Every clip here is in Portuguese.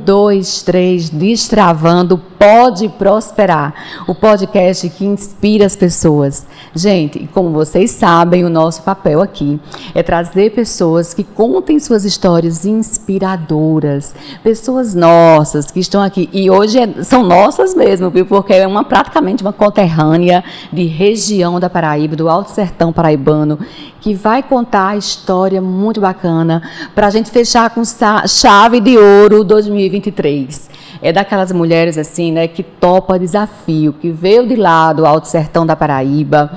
2, 3, Destravando, Pode Prosperar, o podcast que inspira as pessoas. Gente, como vocês sabem, o nosso papel aqui é trazer pessoas que contem suas histórias inspiradoras, pessoas nossas que estão aqui, e hoje são nossas mesmo, viu? Porque é praticamente uma conterrânea de região da Paraíba, do Alto Sertão paraibano, que vai contar a história muito bacana para a gente fechar com chave de ouro 2023. É daquelas mulheres assim, né, que topa desafio, que veio de lá do Alto Sertão da Paraíba,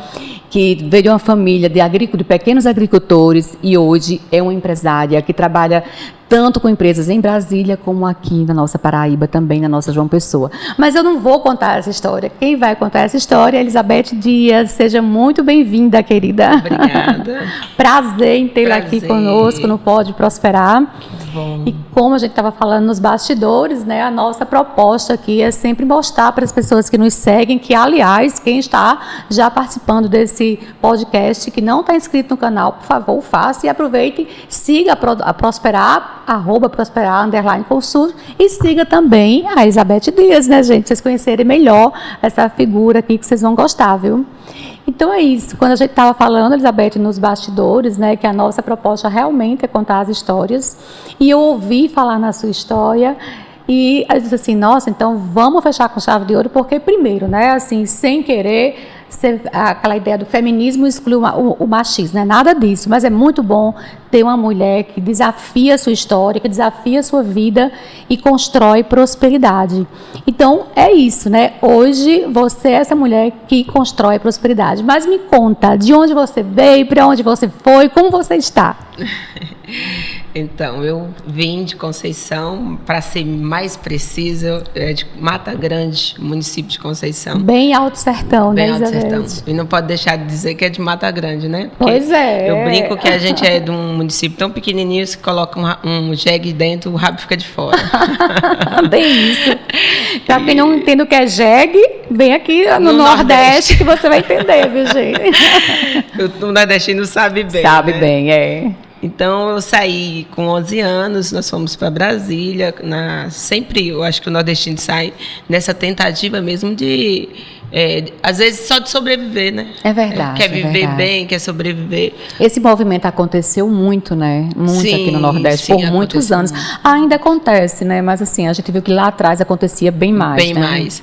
que veio de uma família de pequenos agricultores e hoje é uma empresária que trabalha tanto com empresas em Brasília como aqui na nossa Paraíba, também na nossa João Pessoa. Mas eu não vou contar essa história. Quem vai contar essa história é Elizabeth Dias. Seja muito bem-vinda, querida. Obrigada. Prazer em tê-la aqui conosco no Pode Prosperar. Bom. E como a gente estava falando nos bastidores, né, a nossa proposta aqui é sempre mostrar para as pessoas que nos seguem que, aliás, quem está já participando desse podcast, que não está inscrito no canal, por favor, faça e aproveite, siga a Prosperar, @prosperar _consult, e siga também a Elizabeth Dias, né, gente? Vocês conhecerem melhor essa figura aqui que vocês vão gostar, viu? Então é isso, quando a gente estava falando, Elizabeth, nos bastidores, né, que a nossa proposta realmente é contar as histórias, e eu ouvi falar na sua história, e eu disse assim, nossa, então vamos fechar com chave de ouro, porque primeiro, né, assim, sem querer, aquela ideia do feminismo exclui o machismo, não é nada disso, mas é muito bom ter uma mulher que desafia a sua história, que desafia a sua vida e constrói prosperidade. Então, é isso, né? Hoje, você é essa mulher que constrói prosperidade. Mas me conta, de onde você veio, para onde você foi, como você está? Então, eu vim de Conceição, para ser mais precisa, de Mata Grande, município de Conceição. Bem Alto Sertão, bem né, Alto Elizabeth? Sertão. E não pode deixar de dizer que é de Mata Grande, né? Porque pois é. Eu brinco que a gente é de um município tão pequenininho, se coloca um jegue dentro, o rabo fica de fora. Bem isso. Para quem não entende o que é jegue, vem aqui no Nordeste que você vai entender, viu, gente? O nordestino sabe bem. Sabe, né? bem, é. Então, eu saí com 11 anos, nós fomos para Brasília, sempre eu acho que o nordestino sai nessa tentativa mesmo de, às vezes, só de sobreviver, né? É verdade. Quer viver bem, quer sobreviver. Esse movimento aconteceu muito, né? Muito sim, aqui no Nordeste, por muitos anos. Muito. Ainda acontece, né? Mas assim, a gente viu que lá atrás acontecia bem mais. Bem né? mais.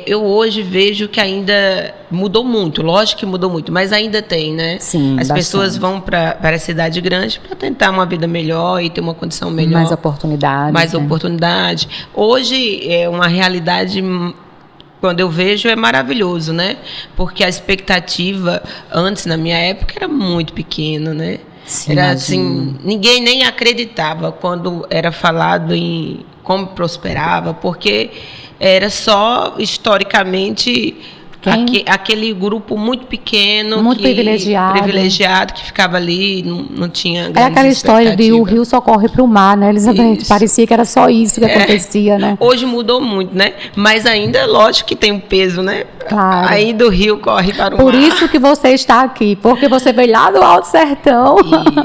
Eu hoje vejo que ainda mudou muito, lógico que mudou muito, mas ainda tem, né? Sim, as bastante. pessoas vão para a cidade grande para tentar uma vida melhor e ter uma condição melhor. Mais oportunidades. Mais né? oportunidade. Hoje é uma realidade, quando eu vejo, é maravilhoso, né? Porque a expectativa antes, na minha época, era muito pequena, né? Sim, era imagino. assim, ninguém nem acreditava quando era falado em como prosperava, porque era só historicamente aquele grupo muito pequeno, muito privilegiado, que ficava ali, não tinha grandes aquela história de o rio só corre para o mar, né, Elizabeth? Isso. Parecia que era só isso que acontecia, né? Hoje mudou muito, né? Mas ainda, lógico que tem um peso, né? Claro. Ainda o rio corre para o Por mar. isso que você está aqui, porque você veio lá do Alto Sertão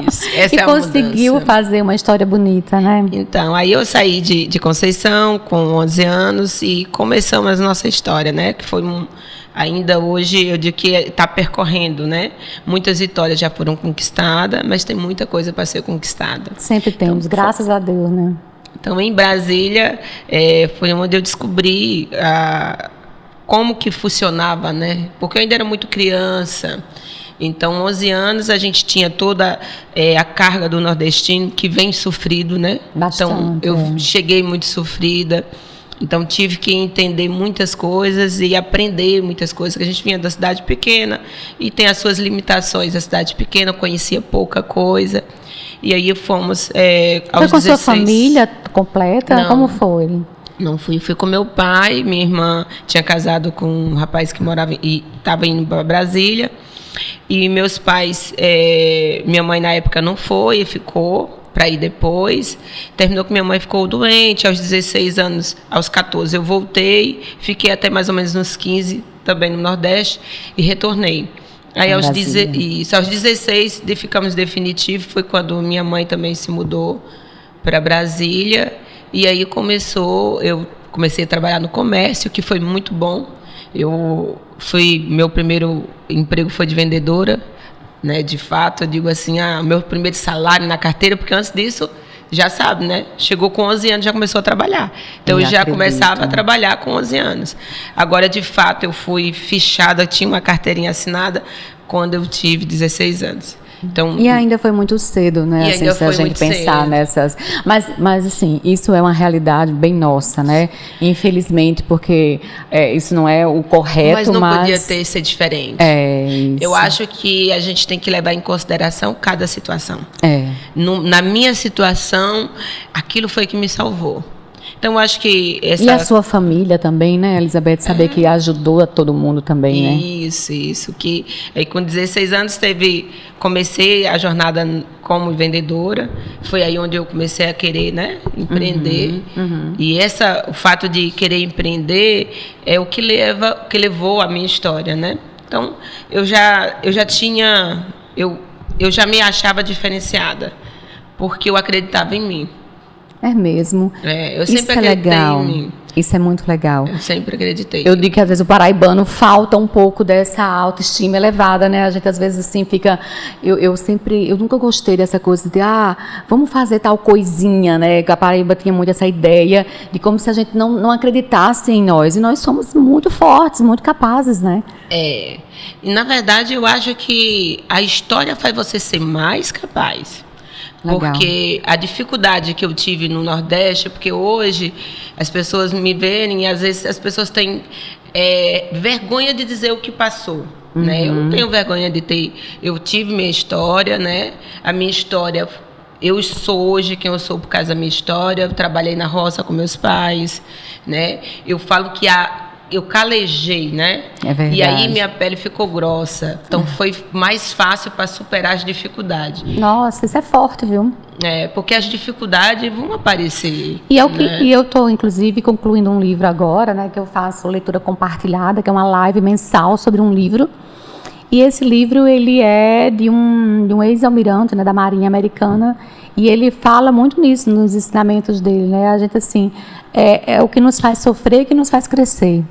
Isso, essa e é a conseguiu mudança. fazer uma história bonita, né? Então, aí eu saí de Conceição com 11 anos e começamos a nossa história, né? Que foi ainda hoje, eu digo que está percorrendo, né? Muitas vitórias já foram conquistadas, mas tem muita coisa para ser conquistada. Sempre temos, então, graças a Deus, né? Então, em Brasília, foi onde eu descobri como que funcionava, né? Porque eu ainda era muito criança. Então, 11 anos, a gente tinha toda a carga do nordestino que vem sofrido, né? Bastante, então, eu cheguei muito sofrida. Então, tive que entender muitas coisas e aprender muitas coisas, que a gente vinha da cidade pequena e tem as suas limitações. A cidade pequena, conhecia pouca coisa. E aí fomos aos 16... Foi com sua família completa? Não, como foi? Não fui com meu pai. Minha irmã tinha casado com um rapaz que morava e estava indo para Brasília. E meus pais, minha mãe na época não foi, ficou para ir depois. Terminou que minha mãe ficou doente aos 16 anos, aos 14 eu voltei, fiquei até mais ou menos uns 15 também no Nordeste e retornei. Aí aos 16 ficamos definitivo, foi quando minha mãe também se mudou para Brasília E aí eu comecei a trabalhar no comércio, que foi muito bom. Meu primeiro emprego foi de vendedora, né? De fato, eu digo assim, meu primeiro salário na carteira, porque antes disso, já sabe, né? Chegou com 11 anos, já começou a trabalhar. Então, eu já começava a trabalhar com 11 anos. Agora, de fato, eu fui fichada, tinha uma carteirinha assinada quando eu tive 16 anos. Então, e ainda foi muito cedo, né? Assim, se a gente pensar nessas. Mas, assim, isso é uma realidade bem nossa, né? Infelizmente, porque isso não é o correto, mas não podia ser diferente. Isso. Eu acho que a gente tem que levar em consideração cada situação. Na minha situação, aquilo foi que me salvou. Então, eu acho que E a sua família também, né, Elizabeth? Saber que ajudou a todo mundo também, né? Isso. Que aí, com 16 anos, comecei a jornada como vendedora. Foi aí onde eu comecei a querer, né, empreender. E o fato de querer empreender é o que levou a minha história, né? Então, eu já me achava diferenciada, porque eu acreditava em mim. É mesmo. Eu sempre acreditei em mim. Isso é muito legal. Eu sempre acreditei. Eu digo que às vezes o paraibano falta um pouco dessa autoestima elevada, né? A gente às vezes assim fica... Eu nunca gostei dessa coisa de, vamos fazer tal coisinha, né? A Paraíba tinha muito essa ideia de como se a gente não acreditasse em nós. E nós somos muito fortes, muito capazes, né? E na verdade eu acho que a história faz você ser mais capaz. Legal. Porque a dificuldade que eu tive no Nordeste, porque hoje as pessoas me verem e às vezes as pessoas têm vergonha de dizer o que passou. Né? Eu não tenho vergonha de ter. Eu tive minha história, né? A minha história, eu sou hoje quem eu sou por causa da minha história. Eu trabalhei na roça com meus pais, né? Eu falo que eu calejei, né? É verdade. E aí minha pele ficou grossa. Então foi mais fácil para superar as dificuldades. Nossa, isso é forte, viu? Porque as dificuldades vão aparecer. E eu estou, inclusive, concluindo um livro agora, né? Que eu faço leitura compartilhada, que é uma live mensal sobre um livro. E esse livro, ele é de um ex-almirante, né, da Marinha Americana. E ele fala muito nisso, nos ensinamentos dele, né? A gente, assim, é o que nos faz sofrer, que nos faz crescer.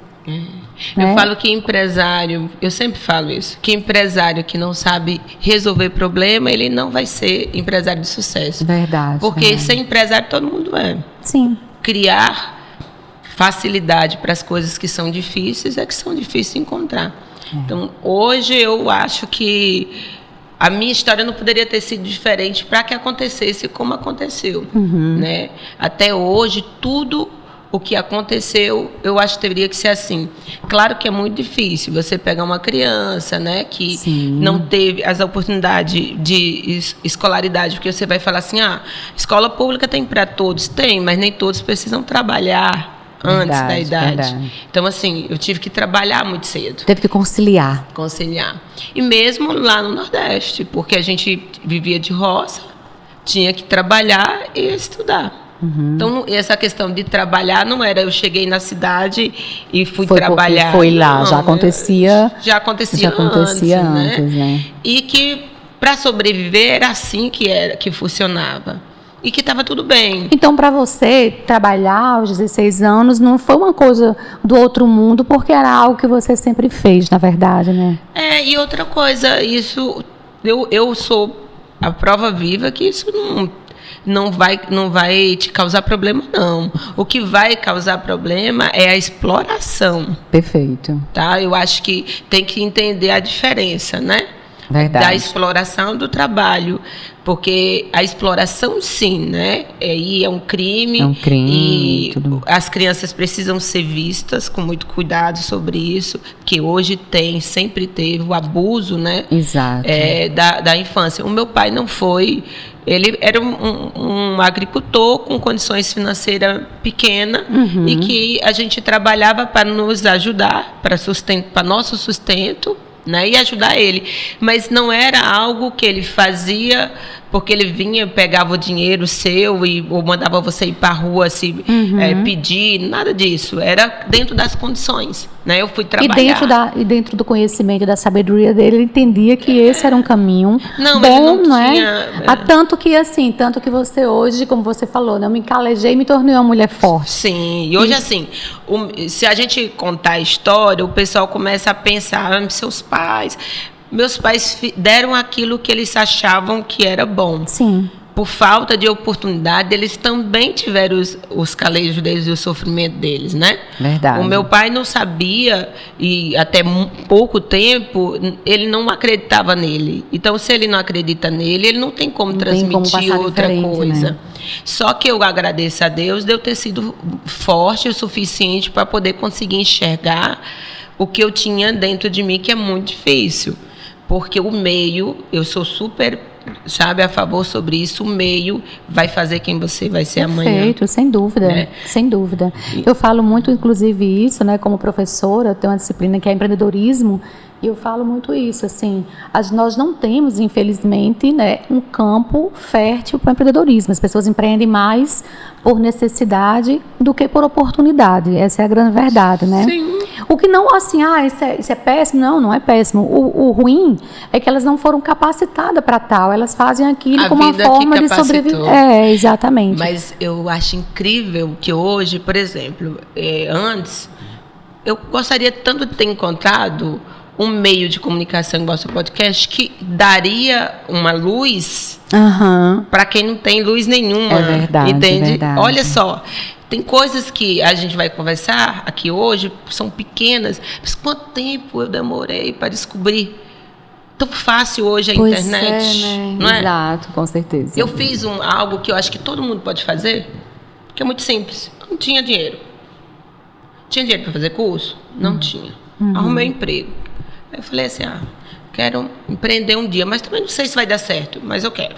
Eu falo que empresário, eu sempre falo isso, que empresário que não sabe resolver problema, ele não vai ser empresário de sucesso. Verdade. Porque ser empresário todo mundo é. Sim. Criar facilidade para as coisas que são difíceis que são difíceis de encontrar. Então, hoje eu acho que a minha história não poderia ter sido diferente para que acontecesse como aconteceu. Né? Até hoje, tudo o que aconteceu, eu acho que deveria que ser assim. Claro que é muito difícil você pegar uma criança, né, que não teve as oportunidades de escolaridade, porque você vai falar assim, escola pública tem para todos, tem, mas nem todos precisam trabalhar antes da idade. Verdade. Então, assim, eu tive que trabalhar muito cedo. Teve que conciliar. E mesmo lá no Nordeste, porque a gente vivia de roça, tinha que trabalhar e estudar. Então, essa questão de trabalhar não era eu cheguei na cidade e fui trabalhar. Foi lá, já acontecia. Já acontecia antes, né? E que para sobreviver era assim que funcionava. E que estava tudo bem. Então, para você, trabalhar aos 16 anos não foi uma coisa do outro mundo, porque era algo que você sempre fez, na verdade, né? E outra coisa, isso eu sou a prova viva que isso não vai te causar problema, não. O que vai causar problema é a exploração. Perfeito. Tá? Eu acho que tem que entender a diferença, né? Verdade. Da exploração do trabalho, porque a exploração, sim, né? É um crime. E as crianças precisam ser vistas com muito cuidado sobre isso, que hoje sempre teve o abuso, né? Exato. Da infância. O meu pai não foi. Ele era um agricultor com condições financeiras pequenas e que a gente trabalhava para nos ajudar, para nosso sustento, né, e ajudar ele. Mas não era algo que ele fazia porque ele vinha, pegava o dinheiro seu ou mandava você ir para a rua pedir, nada disso. Era dentro das condições, né? Eu fui trabalhar. E dentro do conhecimento e da sabedoria dele, ele entendia que esse era um caminho não, bom, ele não tinha... Tanto que você hoje, como você falou, né, eu me calejei e me tornei uma mulher forte. Sim, e hoje assim, se a gente contar a história, o pessoal começa a pensar, meus pais deram aquilo que eles achavam que era bom. Sim. Por falta de oportunidade, eles também tiveram os calejos deles e o sofrimento deles, né? Verdade. O meu pai não sabia, e até pouco tempo, ele não acreditava nele. Então, se ele não acredita nele, ele não tem como transmitir outra coisa. Né? Só que eu agradeço a Deus de eu ter sido forte o suficiente para poder conseguir enxergar o que eu tinha dentro de mim, que é muito difícil. Porque o meio, eu sou super... a favor sobre isso, o meio vai fazer quem você vai ser amanhã. Perfeito, sem dúvida, né? Sem dúvida. Eu falo muito, inclusive, isso, né, como professora, eu tenho uma disciplina que é empreendedorismo, e eu falo muito isso, assim, nós não temos, infelizmente, né, um campo fértil para o empreendedorismo. As pessoas empreendem mais por necessidade do que por oportunidade. Essa é a grande verdade, né? Sim. O que não, assim, isso é péssimo. Não é péssimo. O ruim é que elas não foram capacitadas para tal. Elas fazem aquilo como uma forma de sobreviver. Exatamente. Mas eu acho incrível que hoje, por exemplo, antes, eu gostaria tanto de ter encontrado um meio de comunicação igual ao seu podcast que daria uma luz para quem não tem luz nenhuma. É verdade, entende? É verdade. Olha só, tem coisas que a gente vai conversar aqui hoje, são pequenas, mas quanto tempo eu demorei para descobrir? Tão fácil hoje a internet, né? não é? Exato, com certeza. Eu fiz algo que eu acho que todo mundo pode fazer, que é muito simples. Eu não tinha dinheiro. Tinha dinheiro para fazer curso? Não tinha. Arrumei um emprego. Aí eu falei assim, quero empreender um dia, mas também não sei se vai dar certo, mas eu quero.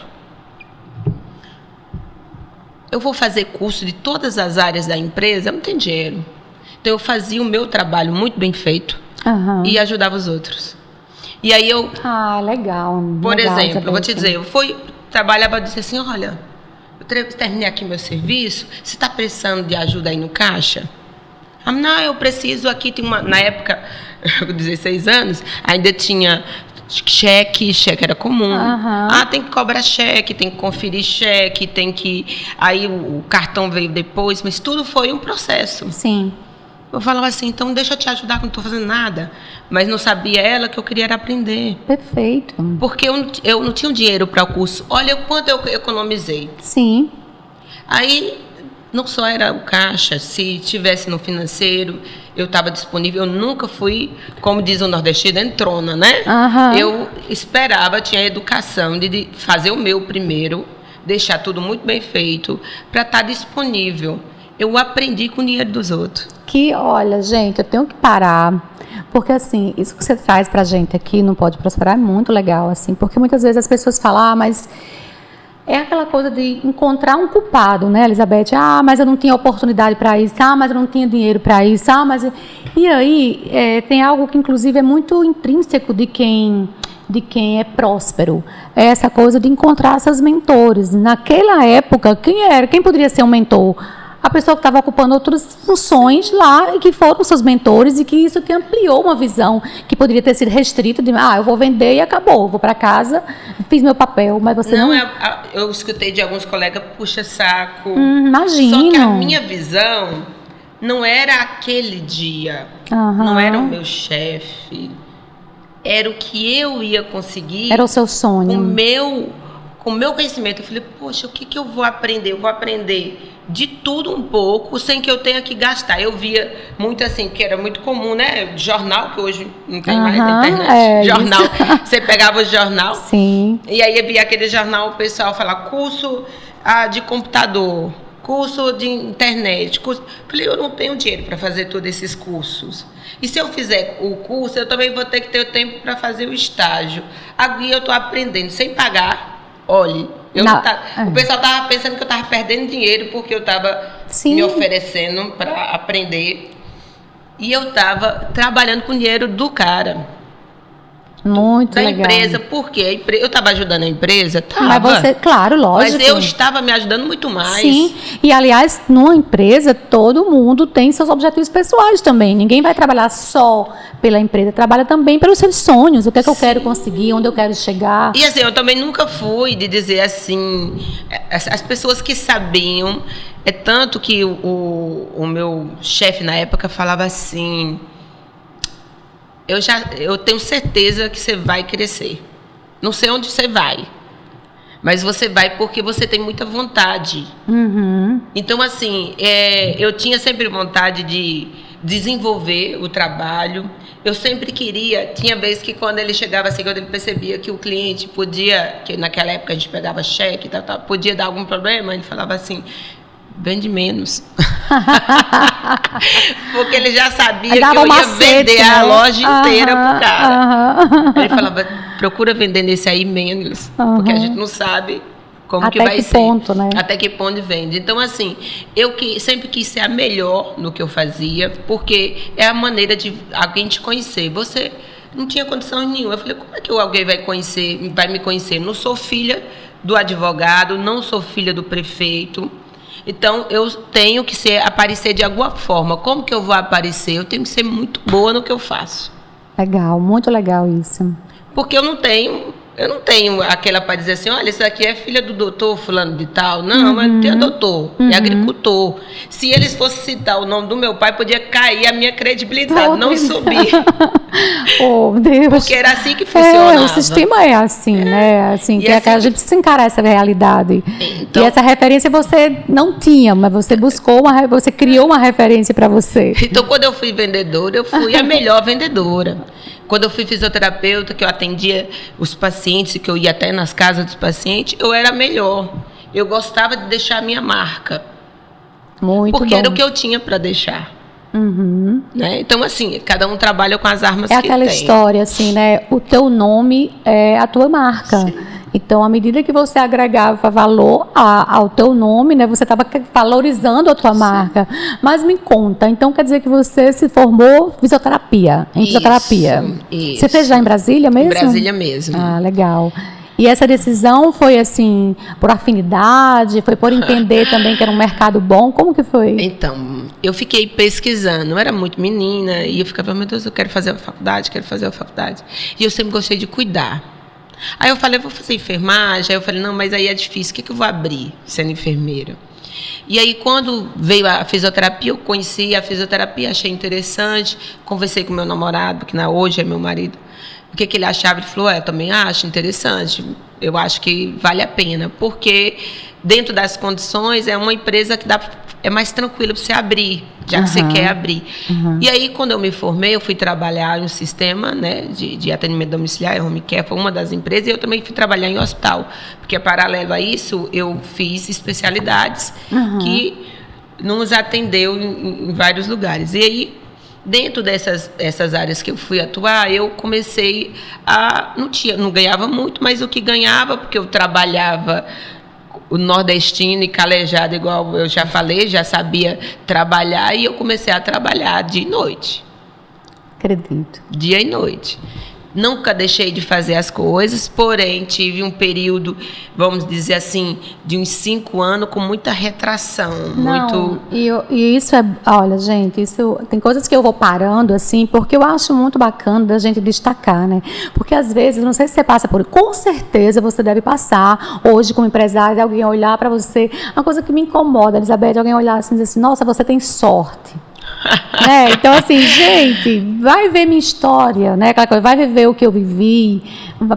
Eu vou fazer curso de todas as áreas da empresa, eu não tenho dinheiro. Então eu fazia o meu trabalho muito bem feito e ajudava os outros. E aí eu... legal. Por exemplo, eu vou te dizer, eu trabalhava e disse assim, olha, eu terminei aqui meu serviço, você está precisando de ajuda aí no caixa? Não, eu preciso aqui, na época, com 16 anos, ainda tinha cheque era comum. Tem que cobrar cheque, tem que conferir cheque, tem que... Aí o cartão veio depois, mas tudo foi um processo. Sim. Eu falava assim, então deixa eu te ajudar que eu não estou fazendo nada. Mas não sabia ela que eu queria era aprender. Perfeito. Porque eu não tinha dinheiro para o curso. Olha o quanto eu economizei. Sim. Aí... Não só era o caixa, se tivesse no financeiro, eu estava disponível. Eu nunca fui, como diz o nordestino, entrona, né? Eu esperava, tinha a educação de fazer o meu primeiro, deixar tudo muito bem feito, para estar disponível. Eu aprendi com o dinheiro dos outros. Olha, gente, eu tenho que parar, porque assim, isso que você traz pra gente aqui no Pode Prosperar é muito legal, assim, porque muitas vezes as pessoas falam, mas... É aquela coisa de encontrar um culpado, né, Elizabeth? Mas eu não tinha oportunidade para isso. Mas eu não tinha dinheiro para isso. E aí, tem algo que, inclusive, é muito intrínseco de quem é próspero. É essa coisa de encontrar seus mentores. Naquela época, quem poderia ser um mentor? A pessoa que estava ocupando outras funções lá e que foram seus mentores e que isso que ampliou uma visão que poderia ter sido restrita de eu vou vender e acabou, vou para casa, fiz meu papel, mas você não... Eu escutei de alguns colegas, puxa saco. Imagino. Só que a minha visão não era aquele dia, não era o meu chefe, era o que eu ia conseguir. Era o seu sonho. Com o meu conhecimento. Eu falei, poxa, o que eu vou aprender? Eu vou aprender de tudo um pouco, sem que eu tenha que gastar. Eu via muito assim, que era muito comum, né? Jornal, que hoje não tem mais na internet. Jornal. Isso. Você pegava o jornal. Sim. E aí via aquele jornal, o pessoal falar curso de computador, curso de internet. Eu falei, eu não tenho dinheiro para fazer todos esses cursos. E se eu fizer o curso, eu também vou ter que ter o tempo para fazer o estágio. Aqui eu estou aprendendo sem pagar. Olha, o pessoal estava pensando que eu estava perdendo dinheiro porque eu estava me oferecendo para aprender. E eu estava trabalhando com o dinheiro do cara. Muito da legal. empresa. Por quê? Eu estava ajudando a empresa? Tava. Mas você, claro, lógico. Mas eu estava me ajudando muito mais. Sim, e aliás, numa empresa, todo mundo tem seus objetivos pessoais também. Ninguém vai trabalhar só pela empresa, trabalha também pelos seus sonhos, o que é que eu quero conseguir, onde eu quero chegar. E assim, eu também nunca fui de dizer assim, as pessoas que sabiam, é tanto que o meu chefe na época falava assim, eu tenho certeza que você vai crescer. Não sei onde você vai, mas você vai porque você tem muita vontade. Uhum. Então, assim, eu tinha sempre vontade de desenvolver o trabalho. Eu sempre queria, tinha vezes que quando ele chegava assim, quando ele percebia que o cliente podia, que naquela época a gente pegava cheque e tal, podia dar algum problema, ele falava assim, vende menos. Porque ele já sabia que eu ia vender a loja inteira pro cara. Ele falava, procura vender nesse aí menos, porque a gente não sabe como que vai ser. Até que ponto, né? Até que ponto vende. Então, assim, eu sempre quis ser a melhor no que eu fazia, porque é a maneira de alguém te conhecer. Você não tinha condição nenhuma. Eu falei, como é que alguém vai me conhecer? Não sou filha do advogado, não sou filha do prefeito. Então, eu tenho que aparecer de alguma forma. Como que eu vou aparecer? Eu tenho que ser muito boa no que eu faço. Legal, muito legal isso. Porque eu não tenho aquela para dizer assim, olha, isso aqui é filha do doutor fulano de tal. Não, mas não tem doutor, é agricultor. Se eles fossem citar o nome do meu pai, podia cair a minha credibilidade, não subir. Oh, Deus. Porque era assim que funcionava. O sistema é assim, né? Assim, que assim, a gente precisa encarar essa realidade. Então, e essa referência você não tinha, mas você buscou, você criou uma referência para você. Então, quando eu fui vendedora, eu fui a melhor vendedora. Quando eu fui fisioterapeuta, que eu atendia os pacientes, que eu ia até nas casas dos pacientes, eu era melhor. Eu gostava de deixar a minha marca. Muito porque bom. era o que eu tinha para deixar. Uhum. Né? Então, assim, cada um trabalha com as armas que tem. É aquela história, assim, né? O teu nome é a tua marca. Sim. Então, à medida que você agregava valor ao teu nome, né, você estava valorizando a tua marca. Mas me conta, então quer dizer que você se formou em fisioterapia? Isso. Você fez já em Brasília mesmo? Em Brasília mesmo. Ah, legal. E essa decisão foi assim, por afinidade, foi por entender também que era um mercado bom? Como que foi? Então, eu fiquei pesquisando, eu era muito menina, e eu ficava, meu Deus, eu quero fazer a faculdade. E eu sempre gostei de cuidar. Aí eu falei, vou fazer enfermagem. Aí eu falei, não, mas aí é difícil, o que eu vou abrir sendo enfermeira? E aí, quando veio a fisioterapia, eu conheci a fisioterapia, achei interessante, conversei com meu namorado, que hoje é meu marido, o que ele achava. Ele falou, eu também acho interessante, eu acho que vale a pena, porque dentro das condições é uma empresa que é mais tranquila para você abrir, já que você quer abrir. E aí, quando eu me formei, eu fui trabalhar em um sistema, né, de atendimento domiciliar, home care, foi uma das empresas, e eu também fui trabalhar em hospital, porque paralelo a isso, eu fiz especialidades que nos atendeu em vários lugares. E aí, dentro dessas áreas que eu fui atuar, eu comecei não ganhava muito, mas o que ganhava, porque eu trabalhava o nordestino e calejado, igual eu já falei, já sabia trabalhar, e eu comecei a trabalhar dia e noite. Acredito. Dia e noite. Nunca deixei de fazer as coisas, porém tive um período, vamos dizer assim, de uns 5 anos com muita retração. E isso é, olha, gente, isso tem coisas que eu vou parando assim, porque eu acho muito bacana da gente destacar, né? Porque às vezes, não sei se você passa por, com certeza você deve passar hoje como empresário, alguém olhar para você, uma coisa que me incomoda, Elizabeth, alguém olhar assim e dizer assim, nossa, você tem sorte. Então assim, gente, vai ver minha história, né? Aquela coisa, vai viver o que eu vivi,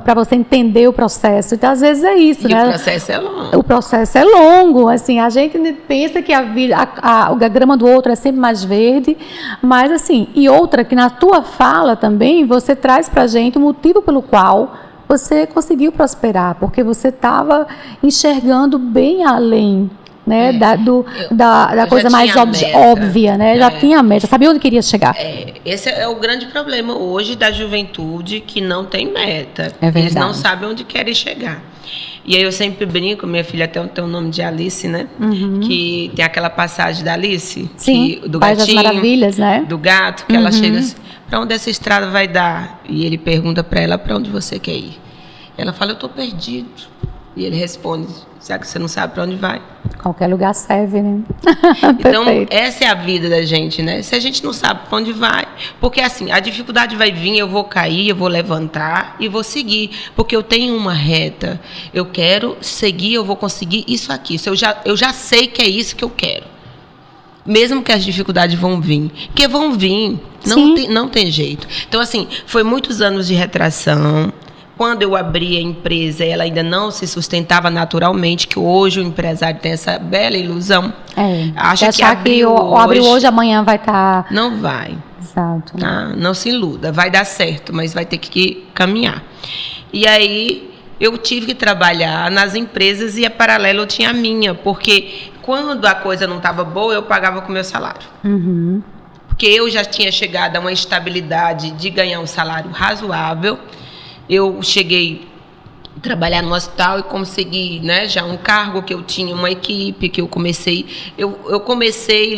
para você entender o processo. Então, às vezes é isso, né? O processo é longo. O processo é longo, assim, a gente pensa que a vida, a grama do outro é sempre mais verde, mas assim, e outra que na tua fala também, você traz pra gente o motivo pelo qual você conseguiu prosperar, porque você estava enxergando bem além né? Da coisa mais óbvia, né? Já tinha a meta, sabia onde queria chegar. Esse é o grande problema hoje da juventude, que não tem meta. É verdade. Eles não sabem onde querem chegar. E aí eu sempre brinco, minha filha até tem o nome de Alice, né? Que tem aquela passagem da Alice, sim, do País das Maravilhas, né? Do gato, que ela chega assim, para onde essa estrada vai dar? E ele pergunta para ela, para onde você quer ir? Ela fala, eu estou perdido. E ele responde, será que você não sabe para onde vai? Qualquer lugar serve, né? Então, essa é a vida da gente, né? Se a gente não sabe para onde vai, porque assim, a dificuldade vai vir, eu vou cair, eu vou levantar e vou seguir, porque eu tenho uma reta, eu quero seguir, eu vou conseguir isso aqui, eu já sei que é isso que eu quero. Mesmo que as dificuldades vão vir, porque vão vir, não tem jeito. Então, assim, foi muitos anos de retração. Quando eu abri a empresa, ela ainda não se sustentava naturalmente, que hoje o empresário tem essa bela ilusão. Acha que abriu hoje, amanhã vai estar... Não vai. Exato. Tá? Não se iluda. Vai dar certo, mas vai ter que caminhar. E aí, eu tive que trabalhar nas empresas e, a paralelo, eu tinha a minha. Porque quando a coisa não estava boa, eu pagava com o meu salário. Porque eu já tinha chegado a uma estabilidade de ganhar um salário razoável. Eu cheguei a trabalhar no hospital e consegui, né, já um cargo que eu tinha, uma equipe que eu comecei.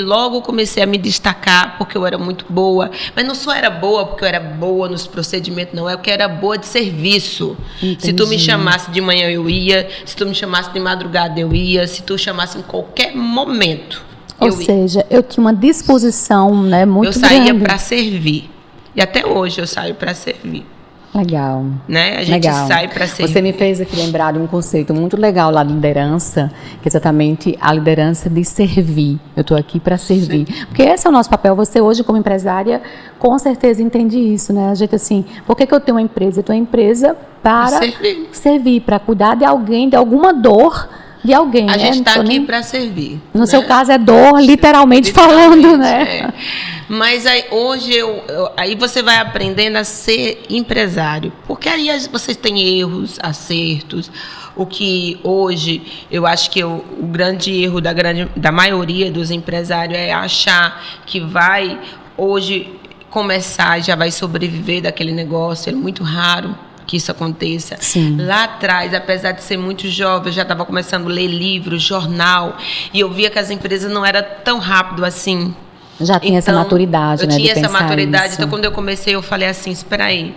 Logo comecei a me destacar porque eu era muito boa. Mas não só era boa porque eu era boa nos procedimentos, não. É porque eu era boa de serviço. Entendi. Se tu me chamasse de manhã, eu ia. Se tu me chamasse de madrugada, eu ia. Se tu chamasse em qualquer momento, Ou seja, eu tinha uma disposição, né, muito grande. Eu saía para servir. E até hoje eu saio para servir. Legal. Né? A gente sai para servir. Você me fez aqui lembrar de um conceito muito legal lá de liderança, que é exatamente a liderança de servir. Eu estou aqui para servir. Sim. Porque esse é o nosso papel. Você hoje, como empresária, com certeza entende isso, né? A gente assim, por que eu tenho uma empresa? Eu tenho uma empresa para servir, para cuidar de alguém, de alguma dor de alguém. A gente está aqui para servir. No seu caso é dor, literalmente falando, né? Mas aí, hoje, aí você vai aprendendo a ser empresário. Porque aí você tem erros, acertos. O que hoje, eu acho que o grande erro da maioria dos empresários é achar que vai, hoje, começar e já vai sobreviver daquele negócio. É muito raro que isso aconteça. Sim. Lá atrás, apesar de ser muito jovem, eu já estava começando a ler livros, jornal, e eu via que as empresas não eram tão rápido assim. Já tinha essa maturidade, né? Eu tinha essa maturidade, então quando eu comecei, eu falei assim, espera aí.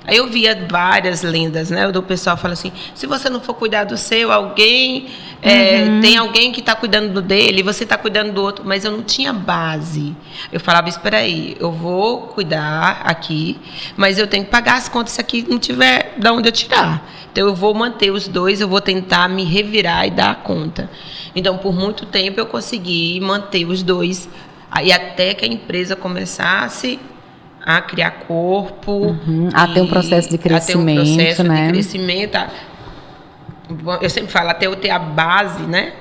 Aí eu via várias lendas, né? O pessoal fala assim, se você não for cuidar do seu, alguém... tem alguém que está cuidando dele, você está cuidando do outro, mas eu não tinha base. Eu falava, espera aí, eu vou cuidar aqui, mas eu tenho que pagar as contas se aqui não tiver de onde eu tirar. Então eu vou manter os dois, eu vou tentar me revirar e dar conta. Então por muito tempo eu consegui manter os dois, aí até que a empresa começasse a criar corpo. A ter um processo de crescimento, a ter um processo né? de crescimento. Eu sempre falo, até eu ter a base, né?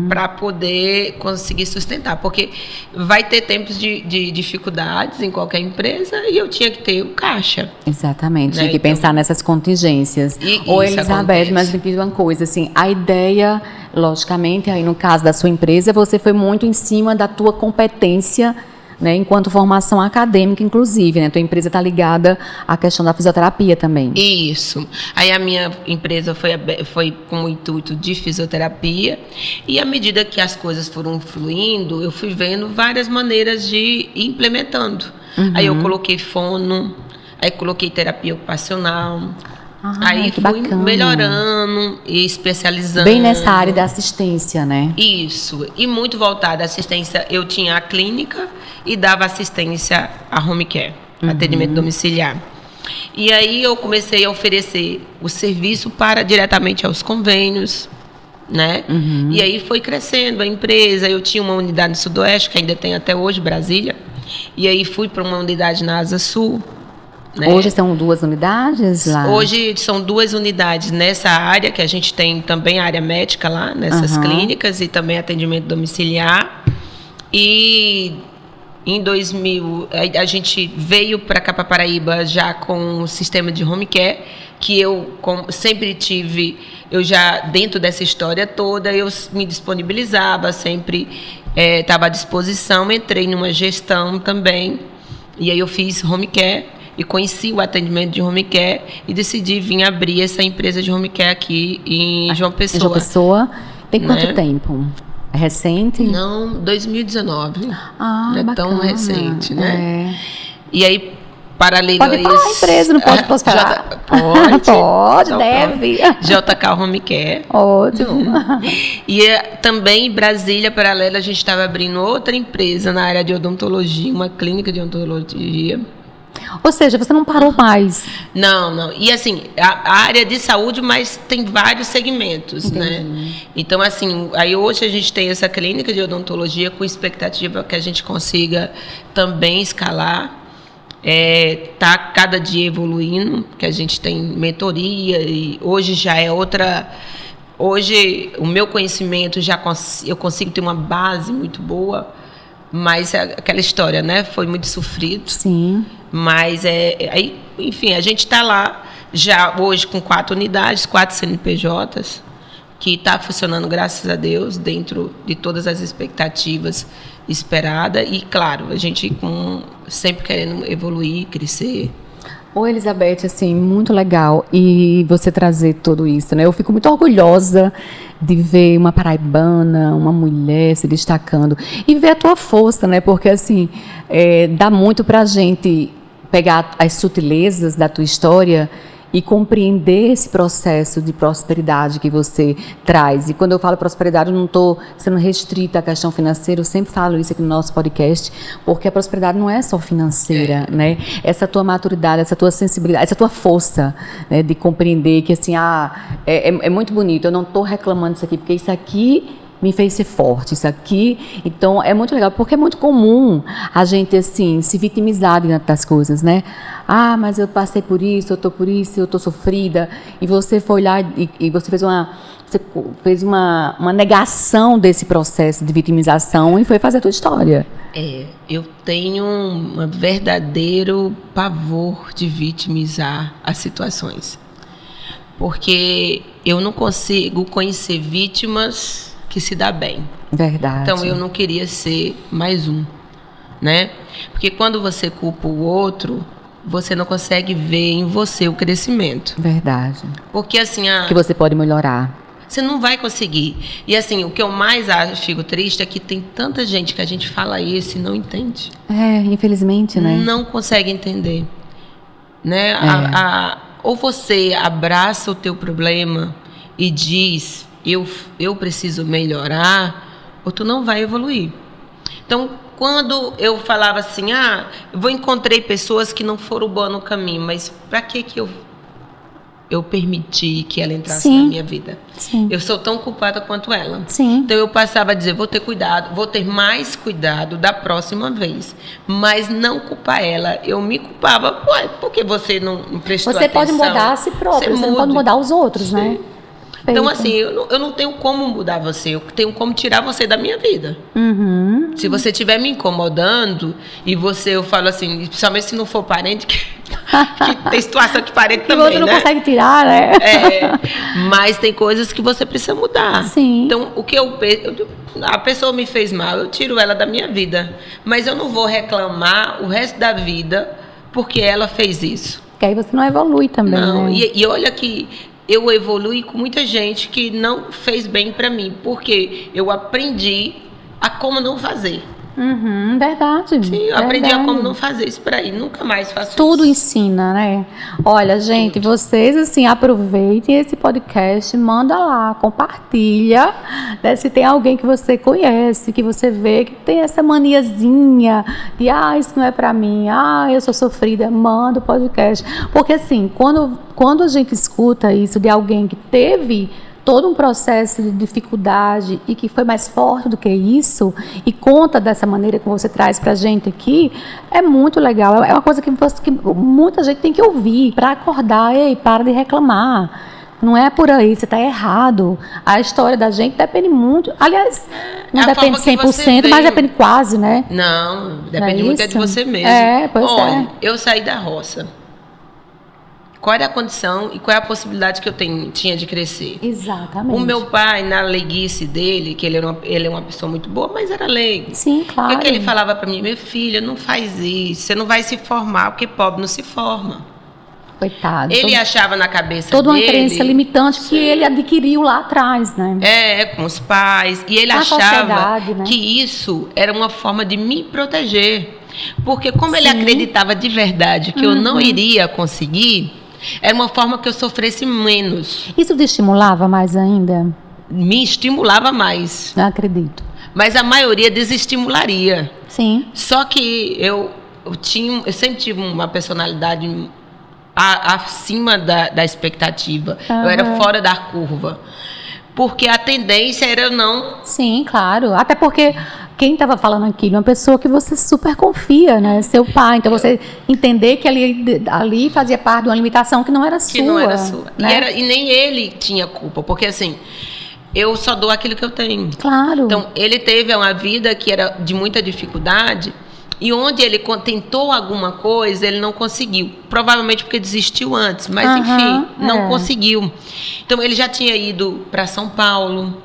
Para poder conseguir sustentar. Porque vai ter tempos de dificuldades em qualquer empresa e eu tinha que ter o caixa. Exatamente, né? Tinha que pensar nessas contingências. Ô, Elizabeth, mas me diz uma coisa, assim, a ideia, logicamente, aí no caso da sua empresa, você foi muito em cima da tua competência, né, enquanto formação acadêmica, inclusive, né? Tua empresa está ligada à questão da fisioterapia também. Isso. Aí a minha empresa foi com o intuito de fisioterapia e à medida que as coisas foram fluindo, eu fui vendo várias maneiras de ir implementando. Aí eu coloquei fono, aí coloquei terapia ocupacional. Aí fui bacana. Melhorando e especializando. Bem nessa área da assistência, né? Isso. E muito voltada à assistência. Eu tinha a clínica e dava assistência a home care, atendimento domiciliar. E aí eu comecei a oferecer o serviço diretamente aos convênios, né? E aí foi crescendo a empresa. Eu tinha uma unidade no Sudoeste, que ainda tem até hoje, Brasília. E aí fui para uma unidade na Asa Sul. Né? Hoje são 2 unidades lá? Hoje são 2 unidades nessa área, que a gente tem também a área médica lá, nessas clínicas, e também atendimento domiciliar. E em 2000, a gente veio para cá, para Paraíba, já com o sistema de home care, que eu sempre tive, eu já, dentro dessa história toda, eu me disponibilizava, sempre estava à disposição, entrei numa gestão também, e aí eu fiz home care, e conheci o atendimento de home care, e decidi vir abrir essa empresa de home care aqui em João Pessoa. João Pessoa, tem quanto tempo? É recente? Não, 2019. Ah, não é bacana. tão recente, né? E aí, paralelo pode a falar a isso... empresa, não pode prosperar? Pode. Pode, Então, deve. JK Home Care. Ótimo. E também em Brasília, paralelo, a gente estava abrindo outra empresa na área de odontologia, uma clínica de odontologia. Ou seja, você não parou mais. Não. E assim, a área de saúde, mas tem vários segmentos, Entendi. né? Então, assim, aí hoje a gente tem essa clínica de odontologia com expectativa que a gente consiga também escalar. Tá cada dia evoluindo, que a gente tem mentoria e hoje já é outra... Hoje, o meu conhecimento, eu consigo ter uma base muito boa, mas aquela história, né? Foi muito sofrido. Sim. Mas, aí, enfim, a gente está lá já hoje com 4 unidades, 4 CNPJs, que está funcionando, graças a Deus, dentro de todas as expectativas esperadas. E, claro, a gente sempre querendo evoluir, crescer. Ô, Elizabeth, assim, muito legal e você trazer tudo isso, né? Eu fico muito orgulhosa de ver uma paraibana, uma mulher se destacando e ver a tua força, né? Porque, assim, dá muito pra gente pegar as sutilezas da tua história e compreender esse processo de prosperidade que você traz. E quando eu falo prosperidade, eu não estou sendo restrita à questão financeira, eu sempre falo isso aqui no nosso podcast, porque a prosperidade não é só financeira, né? Essa tua maturidade, essa tua sensibilidade, essa tua força, né, de compreender que, assim, é muito bonito, eu não estou reclamando disso aqui, porque isso aqui me fez ser forte, isso aqui. Então, é muito legal, porque é muito comum a gente, assim, se vitimizar diante das coisas, né? Ah, mas eu passei por isso, eu tô por isso, eu tô sofrida. E você foi lá e você fez uma negação desse processo de vitimização e foi fazer a tua história. Eu tenho um verdadeiro pavor de vitimizar as situações. Porque eu não consigo conhecer vítimas que se dá bem. Verdade. Então eu não queria ser mais um, né? Porque quando você culpa o outro, você não consegue ver em você o crescimento. Verdade. Porque assim, que você pode melhorar. Você não vai conseguir. E assim, o que eu mais fico triste é que tem tanta gente que a gente fala isso e não entende. Infelizmente, né? Não consegue entender, né? Ou você abraça o teu problema e diz eu preciso melhorar, ou tu não vai evoluir. Então, quando eu falava assim, eu encontrei pessoas que não foram boas no caminho, mas para que eu permiti que ela entrasse na minha vida? Sim. Eu sou tão culpada quanto ela. Sim. Então eu passava a dizer, vou ter mais cuidado da próxima vez, mas não culpar ela. Eu me culpava, porque você não prestou atenção. Você pode mudar a si próprio, você não pode mudar os outros, né? Então, assim, eu não tenho como mudar você, eu tenho como tirar você da minha vida. Uhum. Se você estiver me incomodando, e eu falo assim, principalmente se não for parente, que tem situação que parente que também, você não né? consegue tirar, né? Mas tem coisas que você precisa mudar. Sim. Então, a pessoa me fez mal, eu tiro ela da minha vida. Mas eu não vou reclamar o resto da vida porque ela fez isso. Porque aí você não evolui também, não, né? E olha que eu evolui com muita gente que não fez bem para mim, porque eu aprendi a como não fazer. Verdade. Sim, eu aprendi a como não fazer isso por aí, nunca mais faço Tudo isso. ensina, né? Olha, gente, vocês, assim, aproveitem esse podcast, manda lá, compartilha, né? Se tem alguém que você conhece, que você vê que tem essa maniazinha de, isso não é pra mim, eu sou sofrida, manda o podcast. Porque, assim, quando a gente escuta isso de alguém que teve todo um processo de dificuldade e que foi mais forte do que isso e conta dessa maneira que você traz pra gente aqui, é muito legal. É uma coisa que muita gente tem que ouvir para acordar. Ei, para de reclamar. Não é por aí, você está errado. A história da gente depende muito. Aliás, não depende 100%, mas depende quase, né? Não, depende muito de você mesmo. Pois Olha, eu saí da roça. qual era a condição e qual é a possibilidade que eu tinha de crescer. Exatamente. O meu pai, na leiguice dele, que ele é uma pessoa muito boa, mas era leigo. Sim, claro. O que ele falava para mim? Minha filha, não faz isso, você não vai se formar, porque pobre não se forma. Coitado. Ele achava na cabeça toda dele... uma crença limitante que ele adquiriu lá atrás, né? Com os pais. E ele a achava né? que isso era uma forma de me proteger. Porque como ele acreditava de verdade que eu não iria conseguir, era uma forma que eu sofresse menos. Isso te estimulava mais ainda? Me estimulava mais. Não acredito. Mas a maioria desestimularia. Sim. Só que eu sempre tive uma personalidade acima da expectativa. Eu era fora da curva. Porque a tendência era não... Sim, claro. Até porque quem estava falando aqui é uma pessoa que você super confia, né? Seu pai. Então, você entender que ali fazia parte de uma limitação que não era sua. Que não era sua. Né? E nem ele tinha culpa. Porque, assim, eu só dou aquilo que eu tenho. Claro. Então, ele teve uma vida que era de muita dificuldade... E onde ele tentou alguma coisa, ele não conseguiu. Provavelmente porque desistiu antes. Mas, enfim, não conseguiu. Então, ele já tinha ido para São Paulo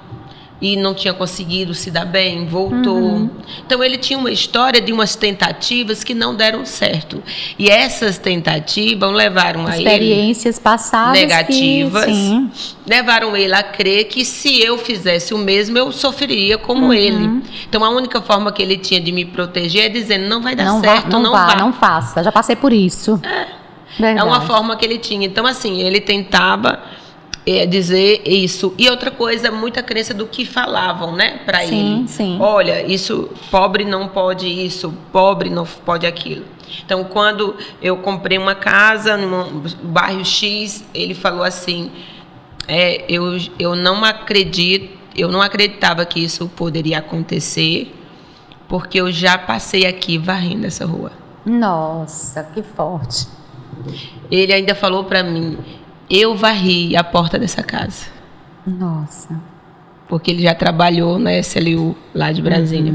e não tinha conseguido se dar bem, voltou. Então, ele tinha uma história de umas tentativas que não deram certo. E essas tentativas levaram a ele... Experiências passadas negativas. Sim. Levaram ele a crer que se eu fizesse o mesmo, eu sofreria como ele. Então, a única forma que ele tinha de me proteger é dizendo, não vai dar certo, não vá. Não faça, já passei por isso. É uma forma que ele tinha. Então, assim, ele tentava dizer isso. E outra coisa, muita crença do que falavam, né, para ele. Sim. Olha, isso, pobre não pode isso, pobre não pode aquilo. Então, quando eu comprei uma casa no bairro X, ele falou assim... eu não acreditava que isso poderia acontecer, porque eu já passei aqui varrendo essa rua. Nossa, que forte. Ele ainda falou para mim, eu varri a porta dessa casa. Nossa. Porque ele já trabalhou na SLU lá de Brasília.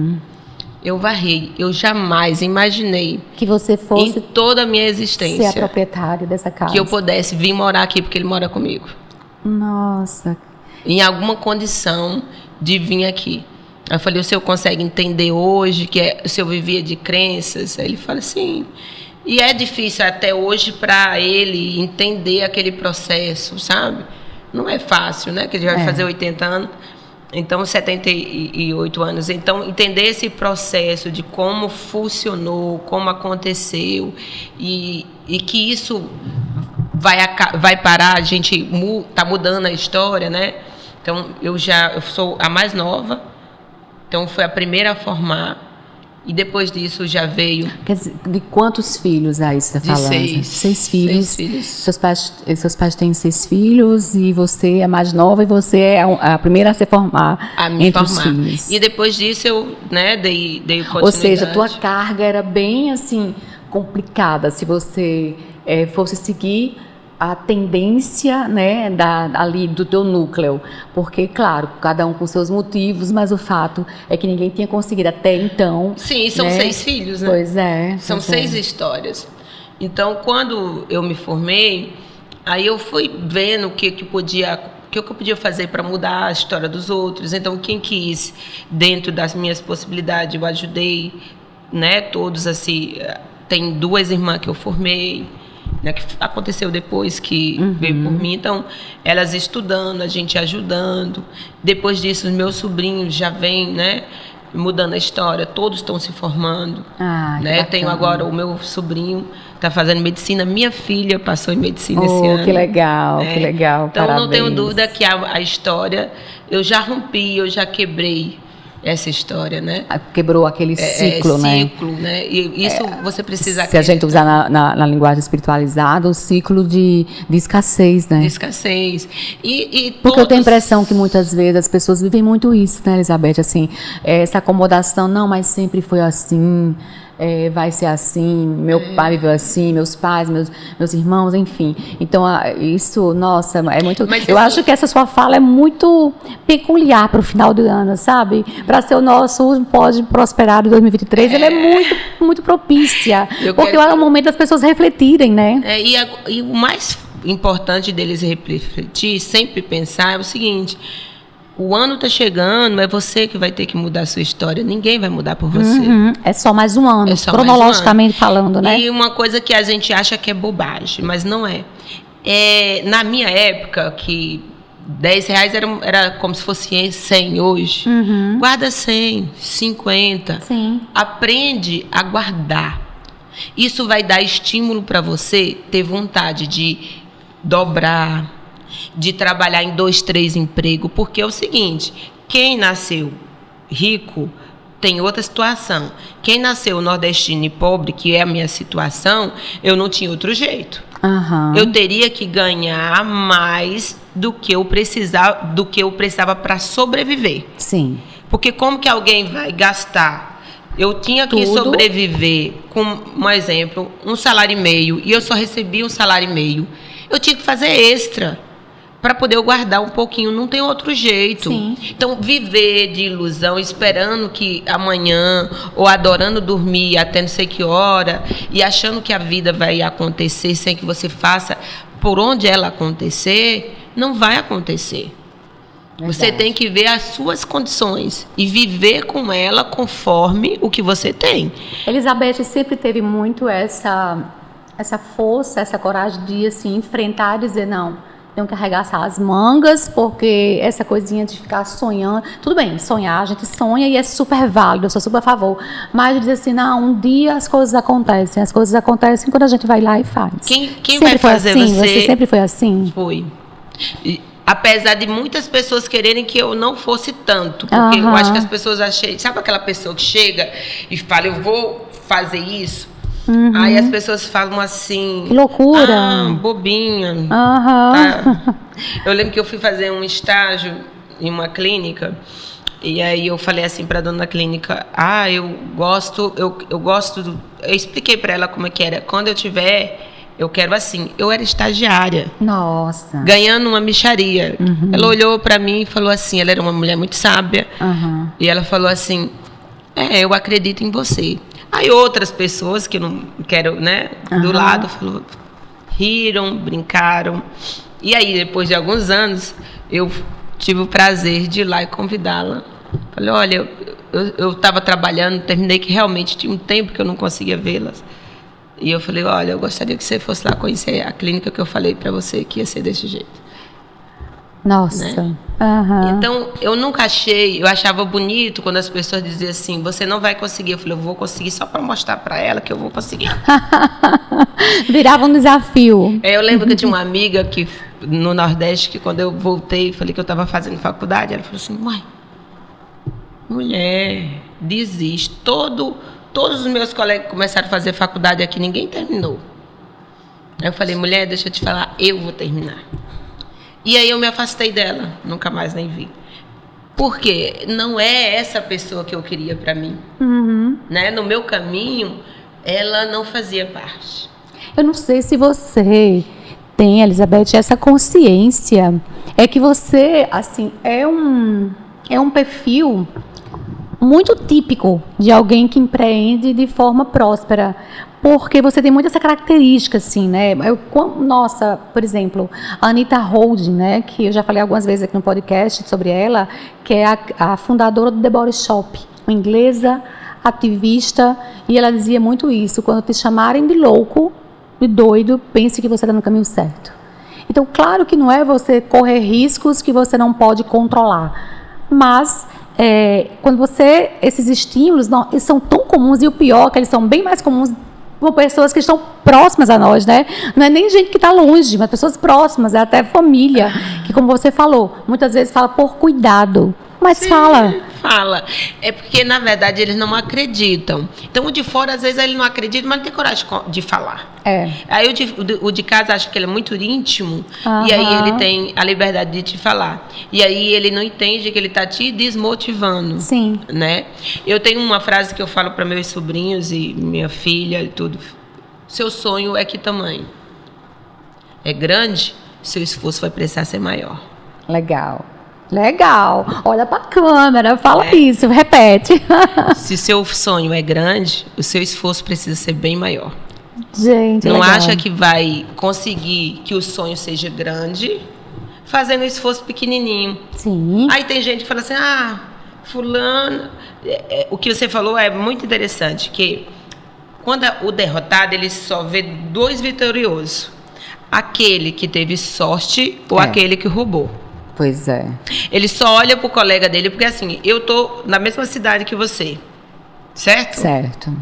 Eu varri, eu jamais imaginei que você fosse em toda a minha existência ser a proprietária dessa casa. Que eu pudesse vir morar aqui, porque ele mora comigo. Nossa. Em alguma condição de vir aqui. Eu falei, o senhor consegue entender hoje que o senhor vivia de crenças? Aí ele fala, sim. E é difícil até hoje para ele entender aquele processo, sabe? Não é fácil, né? Que ele vai fazer 80 anos, então 78 anos. Então, entender esse processo de como funcionou, como aconteceu e que isso... vai parar, a gente está mudando a história, né? Então, eu sou a mais nova, então foi a primeira a formar, e depois disso já veio... Quer dizer, de quantos filhos aí você está falando? De 6. 6 filhos. 6 filhos. Seus pais têm 6 filhos e você é a mais nova e você é a primeira a se formar entre os filhos. E depois disso eu, né, dei continuidade. Ou seja, a tua carga era bem assim, complicada, se você fosse seguir a tendência, né, ali do teu núcleo, porque, claro, cada um com seus motivos, mas o fato é que ninguém tinha conseguido até então. Sim, são 6 filhos, né? Pois é. São 6 histórias. Então, quando eu me formei, aí eu fui vendo o que eu podia fazer para mudar a história dos outros. Então, quem quis, dentro das minhas possibilidades, eu ajudei, né, todos assim. Tem 2 irmãs que eu formei, né, que aconteceu depois que veio por mim. Então, elas estudando, a gente ajudando. Depois disso, os meus sobrinhos já vêm, né, mudando a história. Todos estão se formando. Né? Tenho agora o meu sobrinho, está fazendo medicina. Minha filha passou em medicina esse ano. Que legal, que legal. Então, parabéns. Não tenho dúvida que a história, eu já rompi, eu já quebrei essa história, né? Quebrou aquele ciclo, né? Ciclo, né? E isso você precisa acreditar. Se a gente usar na linguagem espiritualizada, o ciclo de escassez, né? De escassez. Porque eu tenho a impressão que muitas vezes as pessoas vivem muito isso, né, Elizabeth? Assim, essa acomodação, não, mas sempre foi assim... vai ser assim, meu pai viveu assim, meus pais, meus irmãos, enfim. Então, isso, nossa, é muito... Mas eu acho que essa sua fala é muito peculiar para o final do ano, sabe? Para ser o nosso Pode Prosperar de 2023, ela é muito, muito propícia. Porque é o momento das pessoas refletirem, né? E o mais importante deles refletir, sempre pensar, é o seguinte: o ano está chegando, é você que vai ter que mudar a sua história. Ninguém vai mudar por você. É só mais um ano, cronologicamente falando, né? E uma coisa que a gente acha que é bobagem, mas não é. Na minha época, que R$10 era como se fosse 100 hoje. Guarda 100, 50. Sim. Aprende a guardar. Isso vai dar estímulo para você ter vontade de dobrar, de trabalhar em 2, 3 empregos, porque é o seguinte: quem nasceu rico tem outra situação. Quem nasceu nordestino e pobre, que é a minha situação, eu não tinha outro jeito. Eu teria que ganhar mais do que eu precisava para sobreviver. Sim. Porque como que alguém vai gastar? Eu tinha que sobreviver com, um exemplo, 1,5 salário, e eu só recebia 1,5 salário. Eu tinha que fazer extra para poder guardar um pouquinho, não tem outro jeito. Sim. Então, viver de ilusão, esperando que amanhã, ou adorando dormir até não sei que hora, e achando que a vida vai acontecer sem que você faça por onde ela acontecer, não vai acontecer. Verdade. Você tem que ver as suas condições e viver com ela conforme o que você tem. Elizabeth sempre teve muito essa força, essa coragem de assim, enfrentar e dizer: não, tenho que arregaçar as mangas, porque essa coisinha de ficar sonhando... Tudo bem, sonhar, a gente sonha e é super válido, eu sou super a favor. Mas dizer assim: não, um dia as coisas acontecem quando a gente vai lá e faz. Quem vai fazer assim? você... Você sempre foi assim? Foi. Apesar de muitas pessoas quererem que eu não fosse tanto, porque eu acho que as pessoas acham... Sabe aquela pessoa que chega e fala: eu vou fazer isso? Aí as pessoas falam assim... Que loucura! Bobinha. Tá? Eu lembro que eu fui fazer um estágio em uma clínica, e aí eu falei assim para a dona da clínica: eu expliquei para ela como é que era. Quando eu tiver, eu quero assim. Eu era estagiária. Nossa! Ganhando uma mixaria. Ela olhou para mim e falou assim, ela era uma mulher muito sábia, e ela falou assim: eu acredito em você. Aí outras pessoas que não quero, né, do lado, riram, brincaram. E aí, depois de alguns anos, eu tive o prazer de ir lá e convidá-la. Falei: olha, eu estava trabalhando, terminei que realmente tinha um tempo que eu não conseguia vê-las. E eu falei: olha, eu gostaria que você fosse lá conhecer a clínica que eu falei para você que ia ser desse jeito. Nossa. Né? Então, eu nunca eu achava bonito quando as pessoas diziam assim: você não vai conseguir. Eu falei: eu vou conseguir, só para mostrar para ela que eu vou conseguir. Virava um desafio. Eu lembro que eu tinha uma amiga no Nordeste, que quando eu voltei, falei que eu estava fazendo faculdade, ela falou assim: mãe, mulher, desiste. Todos os meus colegas começaram a fazer faculdade aqui, ninguém terminou. Aí eu falei: mulher, deixa eu te falar, eu vou terminar. E aí eu me afastei dela, nunca mais nem vi. Porque não é essa pessoa que eu queria para mim. Né? No meu caminho, ela não fazia parte. Eu não sei se você tem, Elizabeth, essa consciência. É que você, assim, é um perfil muito típico de alguém que empreende de forma próspera. Porque você tem muito essa característica, assim, né? Nossa, por exemplo, a Anita Holding, né? Que eu já falei algumas vezes aqui no podcast sobre ela, que é a fundadora do The Body Shop, uma inglesa, ativista, e ela dizia muito isso: quando te chamarem de louco, de doido, pense que você está no caminho certo. Então, claro que não é você correr riscos que você não pode controlar, mas... quando esses estímulos eles são tão comuns, e o pior é que eles são bem mais comuns com pessoas que estão próximas a nós, né? Não é nem gente que está longe, mas pessoas próximas, é até família, que, como você falou, muitas vezes fala por cuidado, mas Sim, fala. É porque, na verdade, eles não acreditam. Então, o de fora, às vezes, ele não acredita, mas não tem coragem de falar. Aí, o de casa, acha que ele é muito íntimo, e aí ele tem a liberdade de te falar. E aí, ele não entende que ele está te desmotivando. Sim. Né? Eu tenho uma frase que eu falo para meus sobrinhos e minha filha e tudo. Seu sonho é que tamanho? É grande? Seu esforço vai precisar ser maior. Legal. Olha pra câmera, fala isso, repete. Se seu sonho é grande, o seu esforço precisa ser bem maior. Gente, não legal. acha que vai conseguir que o sonho seja grande fazendo um esforço pequenininho. Sim. Aí tem gente que fala assim, fulano... O que você falou é muito interessante, que quando o derrotado, ele só vê 2 vitoriosos. Aquele que teve sorte ou aquele que roubou. Pois é. Ele só olha pro colega dele, porque assim, eu tô na mesma cidade que você, certo? Certo.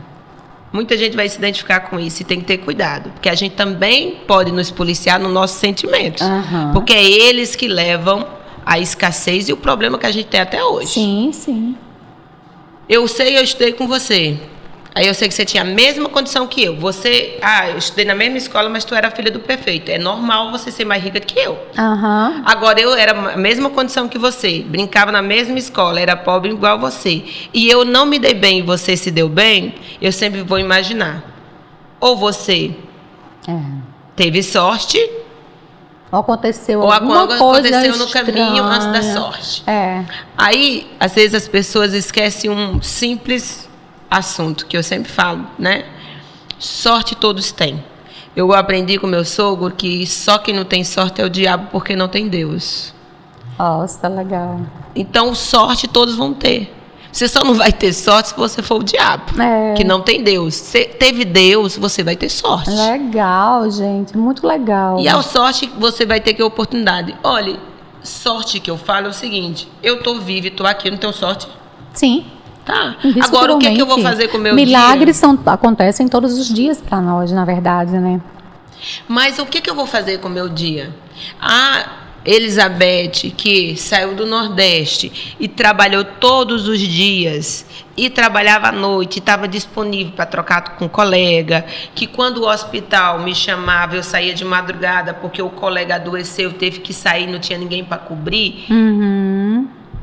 Muita gente vai se identificar com isso e tem que ter cuidado, porque a gente também pode nos policiar nos nossos sentimentos, porque é eles que levam a escassez e o problema que a gente tem até hoje. Sim, sim. Eu estudei com você. Aí eu sei que você tinha a mesma condição que eu. Você, eu estudei na mesma escola, mas tu era filha do prefeito. É normal você ser mais rica que eu. Agora, eu era a mesma condição que você. Brincava na mesma escola, era pobre igual você. E eu não me dei bem e você se deu bem, eu sempre vou imaginar. Ou você teve sorte, ou aconteceu ou alguma coisa aconteceu no estranha. caminho antes da sorte. Aí, às vezes, as pessoas esquecem um simples assunto que eu sempre falo, né? Sorte todos têm. Eu aprendi com meu sogro que só quem não tem sorte é o diabo, porque não tem Deus. Nossa, legal. Então, sorte todos vão ter. Você só não vai ter sorte se você for o diabo, que não tem Deus. Se teve Deus, você vai ter sorte. Legal, gente, muito legal. E a sorte, você vai ter que oportunidade. Olha, sorte que eu falo é o seguinte, eu tô viva e tô aqui, não tenho sorte? Sim. Tá. Agora, o que eu vou fazer com o meu Milagres acontecem todos os dias para nós, na verdade, né? Mas o que eu vou fazer com o meu dia? Elizabeth, que saiu do Nordeste e trabalhou todos os dias, e trabalhava à noite, estava disponível para trocar com o colega, que quando o hospital me chamava, eu saía de madrugada porque o colega adoeceu, teve que sair, não tinha ninguém para cobrir.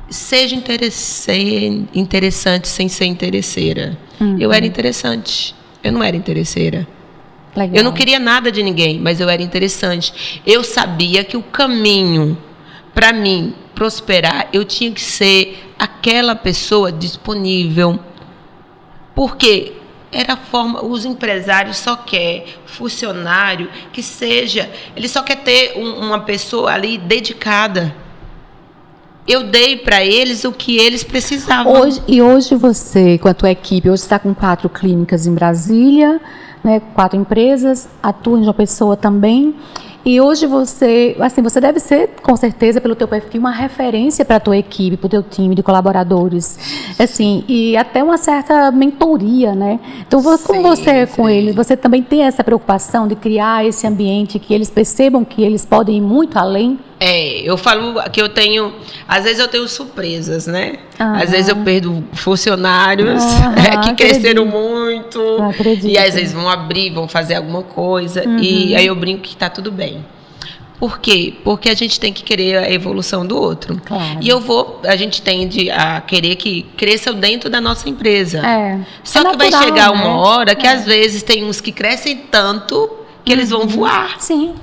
Seja interessante sem ser interesseira. Eu era interessante, eu não era interesseira. Legal. Eu não queria nada de ninguém, mas eu era interessante. Eu sabia que o caminho para mim prosperar, eu tinha que ser aquela pessoa disponível. Porque era a forma, os empresários só querem funcionário que seja, ele só quer ter uma pessoa ali dedicada. Eu dei para eles o que eles precisavam. Hoje você, com a tua equipe, hoje está com 4 clínicas em Brasília, né, 4 empresas, atua em João Pessoa também. E hoje você deve ser, com certeza, pelo teu perfil, uma referência para a tua equipe, para o teu time de colaboradores. Assim, e até uma certa mentoria, né? Então, como você com eles, você também tem essa preocupação de criar esse ambiente que eles percebam que eles podem ir muito além? Eu falo que eu tenho... Às vezes eu tenho surpresas, né? Às vezes eu perdo funcionários que cresceram muito. E às vezes vão abrir, vão fazer alguma coisa. E aí eu brinco que está tudo bem. Por quê? Porque a gente tem que querer a evolução do outro. Claro. E a gente tende a querer que cresça dentro da nossa empresa. Só que natural, vai chegar uma né? hora que às vezes tem uns que crescem tanto que eles vão voar. Sim.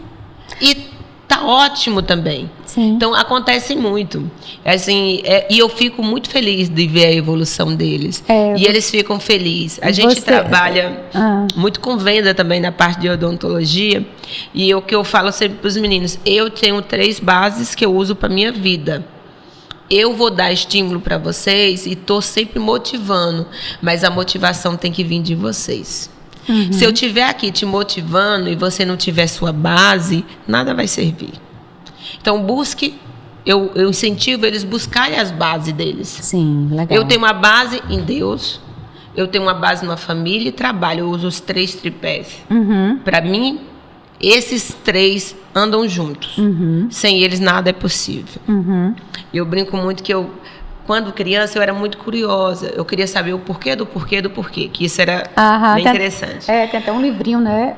E tá ótimo também. Sim. Então, acontece muito. Assim, e eu fico muito feliz de ver a evolução deles. E eles ficam felizes. A gente trabalha muito com venda também na parte de odontologia. E o que eu falo sempre para os meninos, eu tenho 3 bases que eu uso para minha vida. Eu vou dar estímulo para vocês e estou sempre motivando. Mas a motivação tem que vir de vocês. Se eu estiver aqui te motivando e você não tiver sua base, nada vai servir. Então, busque, eu incentivo eles buscarem as bases deles. Sim, legal. Eu tenho uma base em Deus, eu tenho uma base numa família e trabalho. Eu uso os 3 tripés. Para mim, esses 3 andam juntos. Sem eles, nada é possível. Eu brinco muito que quando criança, eu era muito curiosa. Eu queria saber o porquê do porquê do porquê. Que isso era bem interessante. Tem até um livrinho, né?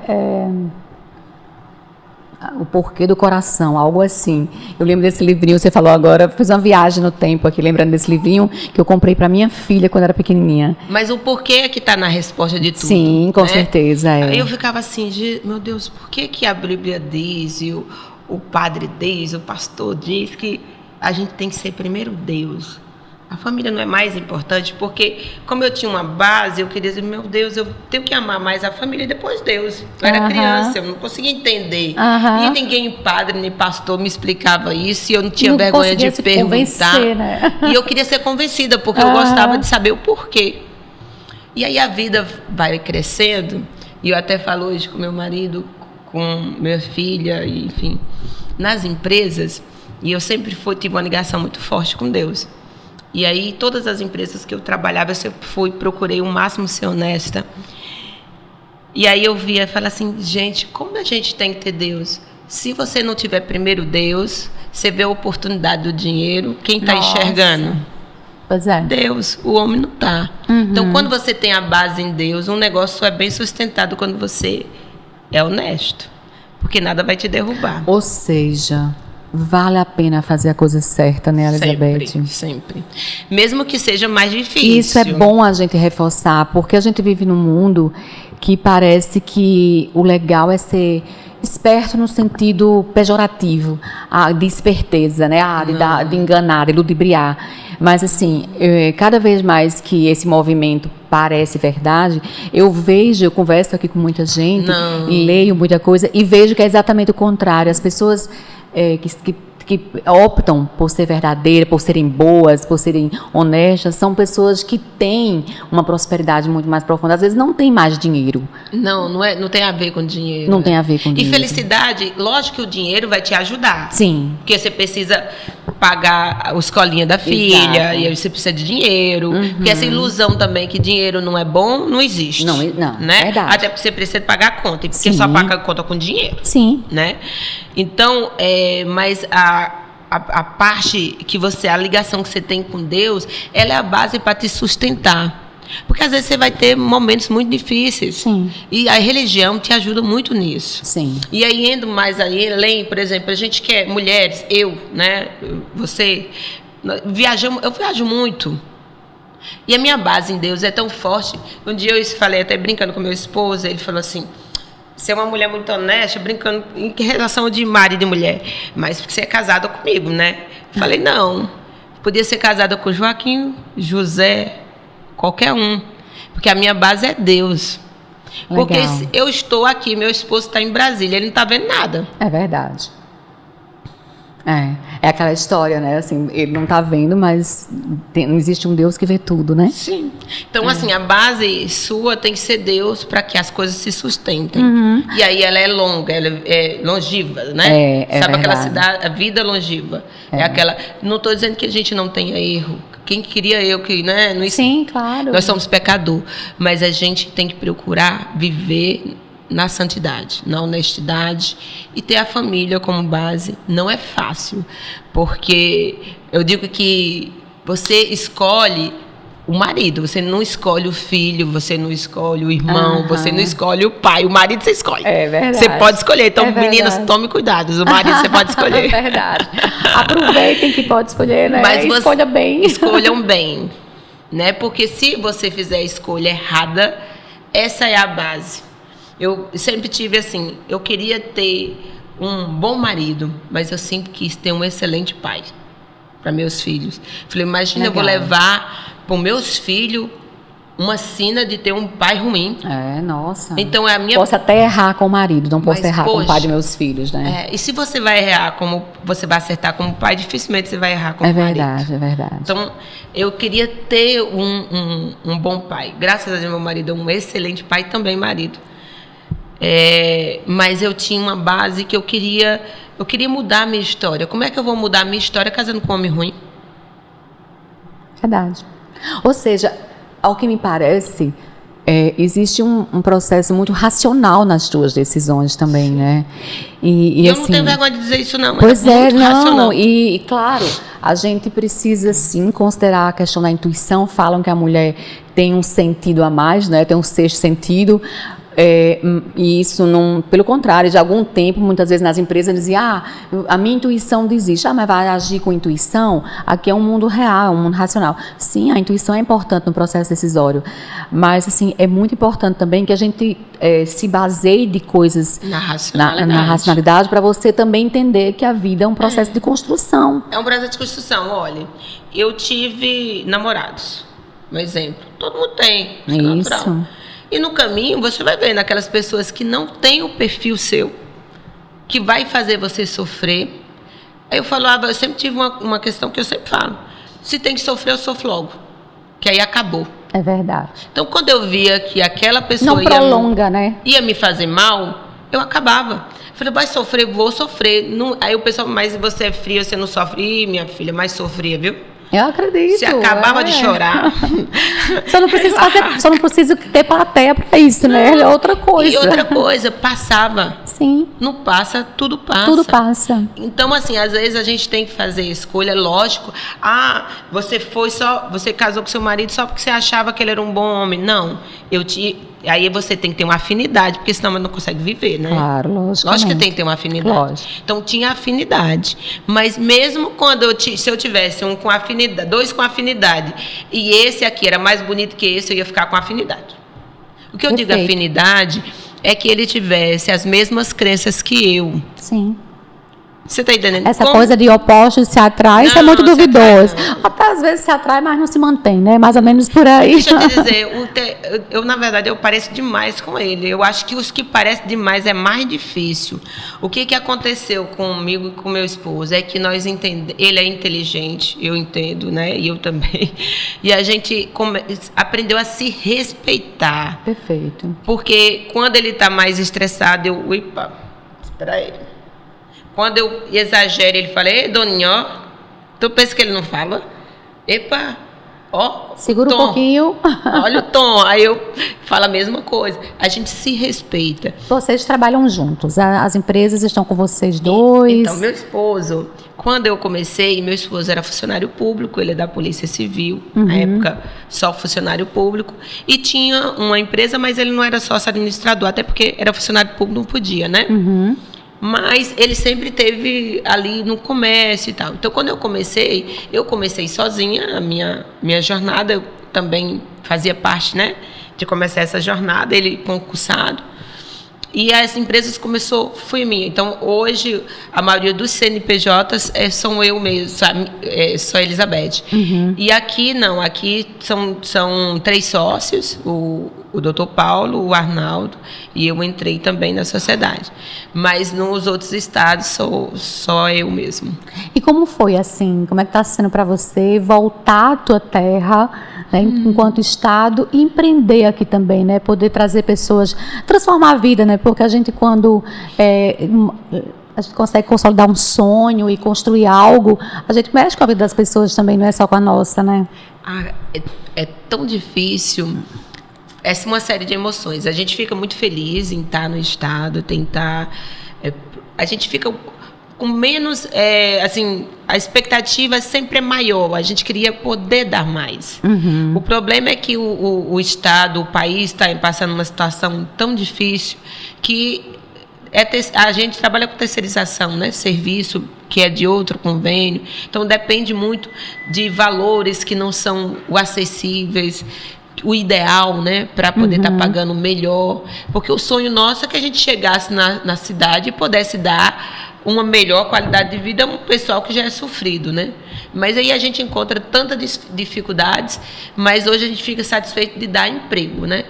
O Porquê do Coração, algo assim. Eu lembro desse livrinho, você falou agora, fiz uma viagem no tempo aqui, lembrando desse livrinho que eu comprei para minha filha quando era pequenininha. Mas o porquê é que está na resposta de tudo. Sim, com certeza. Aí eu ficava assim, meu Deus, por que a Bíblia diz, e o padre diz, o pastor diz que a gente tem que ser primeiro Deus. a família não é mais importante, porque como eu tinha uma base, eu queria dizer, meu Deus, eu tenho que amar mais a família e depois Deus. Eu era criança, eu não conseguia entender. E ninguém, padre, nem pastor, me explicava isso, e eu não tinha vergonha de perguntar. Né? E eu queria ser convencida, porque eu gostava de saber o porquê. E aí a vida vai crescendo, e eu até falo hoje com meu marido, com minha filha, enfim, nas empresas, e eu sempre tive uma ligação muito forte com Deus. E aí, todas as empresas que eu trabalhava, eu sempre procurei o máximo ser honesta. E aí eu via e falava assim, gente, como a gente tem que ter Deus? Se você não tiver primeiro Deus, você vê a oportunidade do dinheiro, quem está enxergando? Pois é. Deus, o homem não está. Então, quando você tem a base em Deus, um negócio é bem sustentado quando você é honesto. Porque nada vai te derrubar. Ou seja... Vale a pena fazer a coisa certa, né, Elizabeth? Sempre. Mesmo que seja mais difícil. Isso é bom a gente reforçar, porque a gente vive num mundo que parece que o legal é ser esperto no sentido pejorativo, de esperteza, né, de enganar, de ludibriar. Mas, assim, cada vez mais que esse movimento parece verdade, eu converso aqui com muita gente, leio muita coisa e vejo que é exatamente o contrário. As pessoas... que optam por ser verdadeiras, por serem boas, por serem honestas, são pessoas que têm uma prosperidade muito mais profunda. Às vezes não tem mais dinheiro. Não tem a ver com dinheiro. Não tem a ver com dinheiro. E felicidade, lógico que o dinheiro vai te ajudar. Sim. Porque você precisa pagar a escolinha da filha, e aí você precisa de dinheiro. Porque essa ilusão também que dinheiro não é bom, não existe. Não, né? Verdade. Até porque você precisa pagar a conta. E porque só paga a conta com dinheiro. Sim. Né? Então, mas a parte que a ligação que você tem com Deus, ela é a base para te sustentar. Porque às vezes você vai ter momentos muito difíceis. Sim. E a religião te ajuda muito nisso. Sim. E aí, indo mais além, por exemplo, a gente quer mulheres, né, você, eu viajo muito. E a minha base em Deus é tão forte. Um dia eu falei, até brincando com meu esposo, ele falou assim, você é uma mulher muito honesta, brincando em relação de marido e mulher, mas porque você é casada comigo, né? Eu falei, não, podia ser casada com Joaquim, José, qualquer um, porque a minha base é Deus. Legal. Porque eu estou aqui, meu esposo está em Brasília, ele não está vendo nada. É verdade. É aquela história, né? Assim, ele não está vendo, mas existe um Deus que vê tudo, né? Sim. Então, assim, a base sua tem que ser Deus para que as coisas se sustentem. E aí ela é longa, ela é longeva, né? Sabe aquela cidade, a vida longeva. É aquela. Não estou dizendo que a gente não tenha erro. Quem queria eu que, né? Sim, claro. Nós somos pecador, mas a gente tem que procurar viver na santidade, na honestidade e ter a família como base. Não é fácil, porque eu digo que você escolhe o marido, você não escolhe o filho, você não escolhe o irmão, você não escolhe o pai, o marido você escolhe. É verdade. Você pode escolher, então meninas, tome cuidado, o marido você pode escolher. É verdade. Aproveitem que pode escolher, né? Mas escolha bem. Escolham bem, né? Porque se você fizer a escolha errada, essa é a base. Eu sempre tive assim, eu queria ter um bom marido, mas eu sempre quis ter um excelente pai para meus filhos. Falei, imagina, eu vou levar para os meus filhos uma sina de ter um pai ruim. Nossa. Então é a minha. Posso até errar com o marido, não posso errar com o pai de meus filhos, né? E se você vai errar como você vai acertar como pai, dificilmente você vai errar como marido. É verdade. Então eu queria ter um bom pai. Graças a Deus, meu marido é um excelente pai, também marido. Mas eu tinha uma base que eu queria mudar a minha história. Como é que eu vou mudar a minha história casando com um homem ruim? Verdade. Ou seja, ao que me parece, existe um processo muito racional nas tuas decisões também, né? E eu assim, não tenho vergonha de dizer isso, não. Pois muito não. Racional. E claro, a gente precisa sim considerar a questão da intuição. Falam que a mulher tem um sentido a mais, né? Tem um sexto sentido. E isso, não, pelo contrário, de algum tempo, muitas vezes nas empresas dizia, a minha intuição diz isso, mas vai agir com intuição? Aqui é um mundo real, um mundo racional. Sim, a intuição é importante no processo decisório, mas assim, é muito importante também que a gente se baseie de coisas na racionalidade para você também entender que a vida é um processo de construção. É um processo de construção. Olha, eu tive namorados, um exemplo, todo mundo tem, isso é natural. E no caminho você vai vendo aquelas pessoas que não têm o perfil seu, que vai fazer você sofrer. Aí eu falava, eu sempre tive uma questão que eu sempre falo, se tem que sofrer, eu sofro logo, que aí acabou. É verdade. Então quando eu via que aquela pessoa não prolonga, né? Ia me fazer mal, eu acabava. Eu falei, vai sofrer, vou sofrer. Não, aí o pessoal, mas você é fria, você não sofre. Ih, minha filha, mais sofria, viu? Eu acredito. Você acabava de chorar. Só não preciso ter plateia para isso, né? É outra coisa. E outra coisa, passava. Sim. Não passa, tudo passa. Tudo passa. Então, assim, às vezes a gente tem que fazer escolha, lógico. Você casou com seu marido só porque você achava que ele era um bom homem. Não, aí você tem que ter uma afinidade, porque senão você não consegue viver, né? Claro, lógico. Lógico que tem que ter uma afinidade. Lógico. Então tinha afinidade. Mas mesmo quando se eu tivesse um com afinidade, dois com afinidade, e esse aqui era mais bonito que esse, eu ia ficar com afinidade. O que eu digo afinidade é que ele tivesse as mesmas crenças que eu. Sim. Você está entendendo? Essa coisa de opostos se atrai, isso é muito duvidoso. Até às vezes se atrai, mas não se mantém, né? Mais ou menos por aí. Deixa eu te dizer, na verdade, eu pareço demais com ele. Eu acho que os que parecem demais é mais difícil. O que aconteceu comigo e com meu esposo é que nós entendemos, ele é inteligente, eu entendo, né? E eu também. E a gente aprendeu a se respeitar. Perfeito. Porque quando ele está mais estressado, espera aí. Quando eu exagero, ele fala, ei, Doninho, tu pensa que ele não fala? Epa, ó, segura um pouquinho. Olha o tom. Aí eu falo a mesma coisa. A gente se respeita. Vocês trabalham juntos, as empresas estão com vocês dois? Então, meu esposo, quando eu comecei, meu esposo era funcionário público, ele é da Polícia Civil, na época só funcionário público, e tinha uma empresa, mas ele não era sócio administrador, até porque era funcionário público, não podia, né? Mas ele sempre teve ali no comércio e tal. Então, quando eu comecei sozinha a minha jornada. Eu também fazia parte, né, de começar essa jornada, ele concursado. E as empresas foi minha. Então, hoje, a maioria dos CNPJs são eu mesmo, só a Elizabeth. E aqui, não. Aqui são 3 sócios, o Dr. Paulo, o Arnaldo, e eu entrei também na sociedade. Mas nos outros estados, sou só eu mesmo. E como foi, assim? Como é que está sendo para você voltar à tua terra, né, enquanto estado, e empreender aqui também, né? Poder trazer pessoas, transformar a vida, né? Porque a gente, quando a gente consegue consolidar um sonho e construir algo, a gente mexe com a vida das pessoas também, não é só com a nossa, né? É tão difícil. É uma série de emoções. A gente fica muito feliz em estar no estado, a gente fica com menos, assim, a expectativa sempre é maior. A gente queria poder dar mais. O problema é que o estado, o país está passando uma situação tão difícil que a gente trabalha com terceirização, né? Serviço que é de outro convênio. Então, depende muito de valores que não são acessíveis, o ideal, né, para poder estar pagando melhor, porque o sonho nosso é que a gente chegasse na cidade e pudesse dar uma melhor qualidade de vida a um pessoal que já é sofrido, né? Mas aí a gente encontra tantas dificuldades, mas hoje a gente fica satisfeito de dar emprego, né?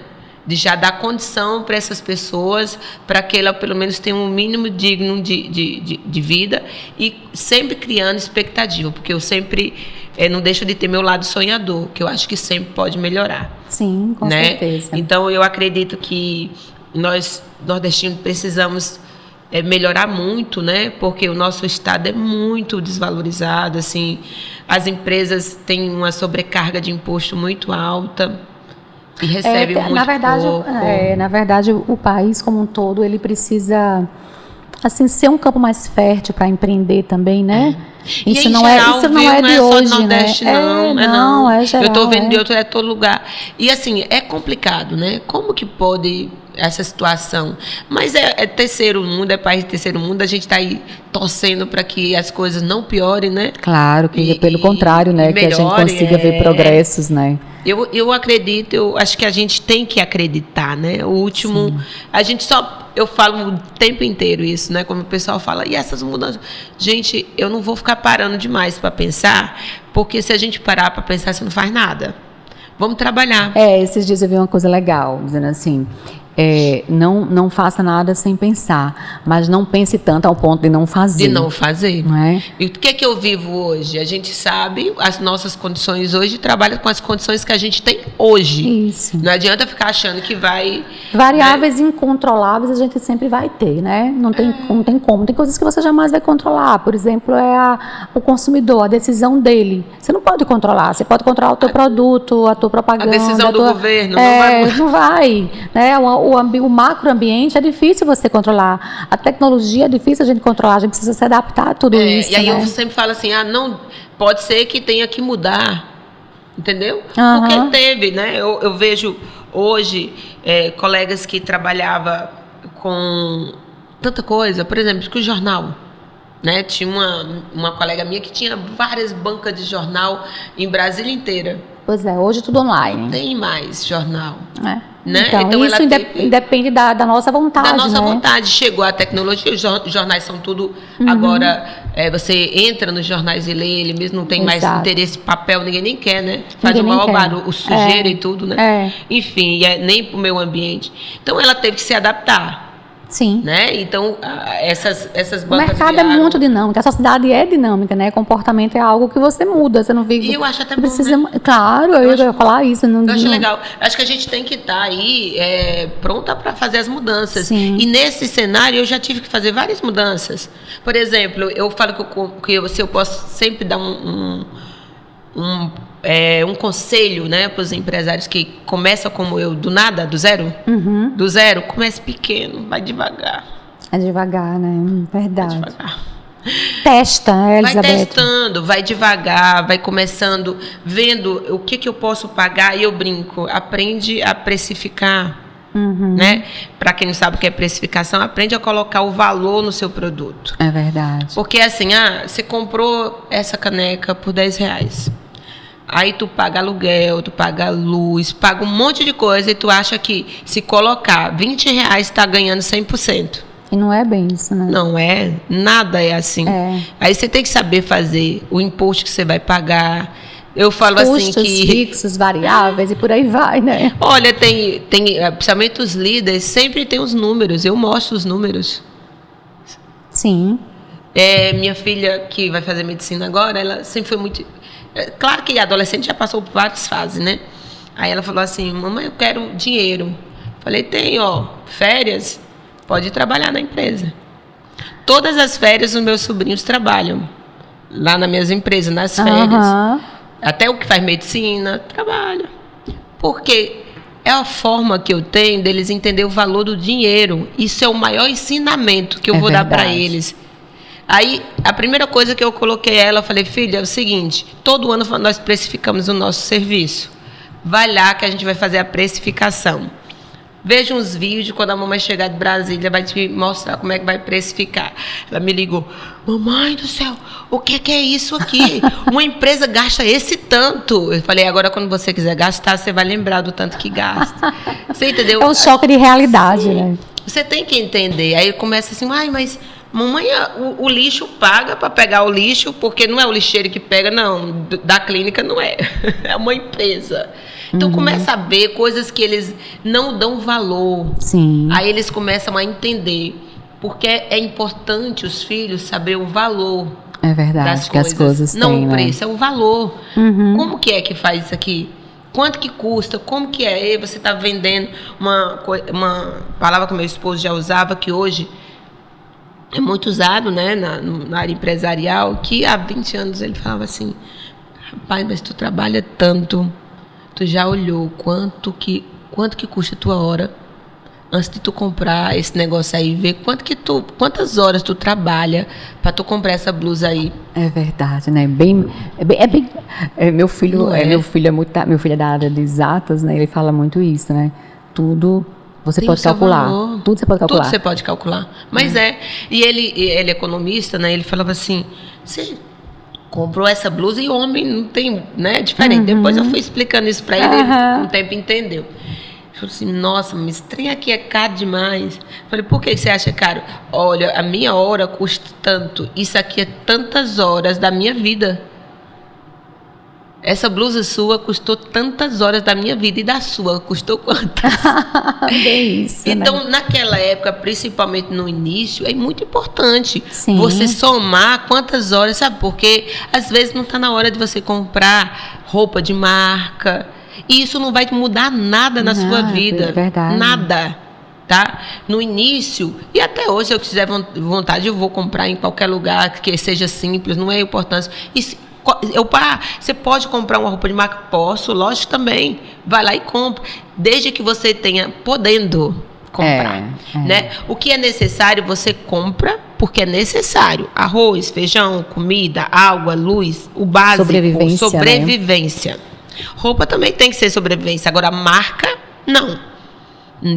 De já dar condição para essas pessoas, para que ela pelo menos tenha um mínimo digno de vida, e sempre criando expectativa, porque eu sempre não deixo de ter meu lado sonhador, que eu acho que sempre pode melhorar. Sim, com certeza. Então eu acredito que nós, nordestinos, precisamos melhorar muito, né? Porque o nosso estado é muito desvalorizado, assim, as empresas têm uma sobrecarga de imposto muito alta. E recebe muito pouco. Na verdade, o país como um todo, ele precisa, assim, ser um campo mais fértil para empreender também, né? Isso não é de hoje, né? Não. É geral, eu estou vendo de outro, todo lugar. E assim, é complicado, né? Como que pode essa situação. Mas é terceiro mundo, é país de terceiro mundo, a gente está aí torcendo para que as coisas não piorem, né? Claro, que pelo contrário, né? Que a gente consiga ver progressos, né? Eu acredito, eu acho que a gente tem que acreditar, né? O último, sim, a gente eu falo o tempo inteiro isso, né? Como o pessoal fala, e essas mudanças? Gente, eu não vou ficar parando demais para pensar, porque se a gente parar para pensar, você não faz nada. Vamos trabalhar. Esses dias eu vi uma coisa legal, dizendo assim, não faça nada sem pensar, mas não pense tanto ao ponto de não fazer. De não fazer. Não é? E o que é que eu vivo hoje? A gente sabe as nossas condições hoje, trabalha com as condições que a gente tem hoje. Isso. Não adianta ficar achando que vai... Variáveis, né, incontroláveis a gente sempre vai ter, né? Não tem como. Tem coisas que você jamais vai controlar. Por exemplo, o consumidor, a decisão dele. Você não pode controlar. Você pode controlar o teu produto, a tua propaganda. A decisão do governo. Não vai. Né? O macroambiente é difícil você controlar. A tecnologia é difícil a gente controlar. A gente precisa se adaptar a tudo isso. E aí, né? eu sempre falo assim, não, pode ser que tenha que mudar. Entendeu? Uhum. Porque teve, né? Eu vejo hoje colegas que trabalhavam com tanta coisa. Por exemplo, que o jornal. Né? Tinha uma colega minha que tinha várias bancas de jornal em Brasília inteira. Pois é, hoje tudo online. Não tem mais jornal. Né? Então isso depende da nossa vontade. Da nossa, né, vontade. Chegou a tecnologia, os jornais são tudo... Agora, você entra nos jornais e lê ele mesmo, não tem mais interesse papel, ninguém nem quer, né? Faz o maior barulho, o sujeira e tudo, né? Enfim, nem pro meio ambiente. Então, ela teve que se adaptar. Sim. Né? Então, essas bancas... O mercado é muito dinâmico, a sociedade é dinâmica, né? Comportamento é algo que você muda, você não vive... E eu acho até precisa, bom, né? Claro, eu ia falar isso. Eu acho legal. Acho que a gente tem que estar aí pronta para fazer as mudanças. Sim. E nesse cenário, eu já tive que fazer várias mudanças. Por exemplo, eu falo que eu posso sempre dar um conselho, né, para os empresários que começam como eu, do nada, do zero. Do zero, comece pequeno, vai devagar. É devagar, né? Verdade. Vai devagar. Testa, Elizabeth. Vai testando, vai devagar, vai começando, vendo o que eu posso pagar. E eu brinco, aprende a precificar. Né? Para quem não sabe o que é precificação, aprende a colocar o valor no seu produto. É verdade. Porque assim, você comprou essa caneca por R$10. Aí tu paga aluguel, tu paga luz, paga um monte de coisa e tu acha que se colocar R$20 está ganhando 100%. E não é bem isso, né? Não é, nada é assim. Aí você tem que saber fazer o imposto que você vai pagar. Eu falo custos assim que... fixos, variáveis e por aí vai, né? Olha, tem principalmente os líderes, sempre tem os números, eu mostro os números. Sim. Minha filha, que vai fazer medicina agora, ela sempre foi muito... Claro que a adolescente já passou por várias fases, né? Aí ela falou assim, mamãe, eu quero dinheiro. Falei, tem, férias, pode ir trabalhar na empresa. Todas as férias os meus sobrinhos trabalham lá nas minhas empresas, nas férias. Até o que faz medicina, trabalha. Porque é a forma que eu tenho deles entender o valor do dinheiro. Isso é o maior ensinamento que eu vou dar para eles. Aí, a primeira coisa que eu coloquei a ela, eu falei, filha, é o seguinte, todo ano nós precificamos o nosso serviço. Vai lá que a gente vai fazer a precificação. Veja uns vídeos, quando a mamãe chegar de Brasília, vai te mostrar como é que vai precificar. Ela me ligou, mamãe do céu, o que é isso aqui? Uma empresa gasta esse tanto. Eu falei, agora quando você quiser gastar, você vai lembrar do tanto que gasta. Você entendeu? É um choque de realidade, né? Você tem que entender. Aí começa assim, mas... Mamãe, o lixo paga para pegar o lixo, porque não é o lixeiro que pega, não. Da clínica não é. É uma empresa. Então, começa a ver coisas que eles não dão valor. Sim. Aí eles começam a entender. Porque é importante os filhos saber o valor. É verdade, das que as coisas não têm, o preço, né? é o valor. Como que é que faz isso aqui? Quanto que custa? Como que é? Você está vendendo uma palavra que meu esposo já usava, que hoje... é muito usado, né, na área empresarial, que há 20 anos ele falava assim, rapaz, mas tu trabalha tanto, tu já olhou quanto que custa a tua hora antes de tu comprar esse negócio aí, ver quantas horas tu trabalha para tu comprar essa blusa aí. É verdade, né? Meu filho é da área de exatas, né? Ele fala muito isso, né? Tudo Você pode calcular. Tudo você pode calcular. Tudo você pode calcular. Mas E ele é economista, né? Ele falava assim, você comprou essa blusa e homem não tem, né? Diferente. Depois eu fui explicando isso para ele, ele com o tempo entendeu. Ele falou assim, nossa, mas esse trem aqui é caro demais. Eu falei, por que você acha caro? Olha, a minha hora custa tanto. Isso aqui é tantas horas da minha vida. Essa blusa sua custou tantas horas da minha vida e da sua custou quantas? Bem isso, então, né? naquela época, principalmente no início, é muito importante Sim. você somar quantas horas, sabe? Porque às vezes não está na hora de você comprar roupa de marca. E isso não vai mudar nada na sua vida. É verdade. Nada. Tá? No início, e até hoje, se eu quiser vontade, eu vou comprar em qualquer lugar que seja simples, não é importante. Você pode comprar uma roupa de marca? Posso, lógico também. Vai lá e compra. Desde que você tenha podendo comprar. Né? O que é necessário, você compra porque é necessário. Arroz, feijão, comida, água, luz, o básico. Sobrevivência. Né? Roupa também tem que ser sobrevivência. Agora, marca, não.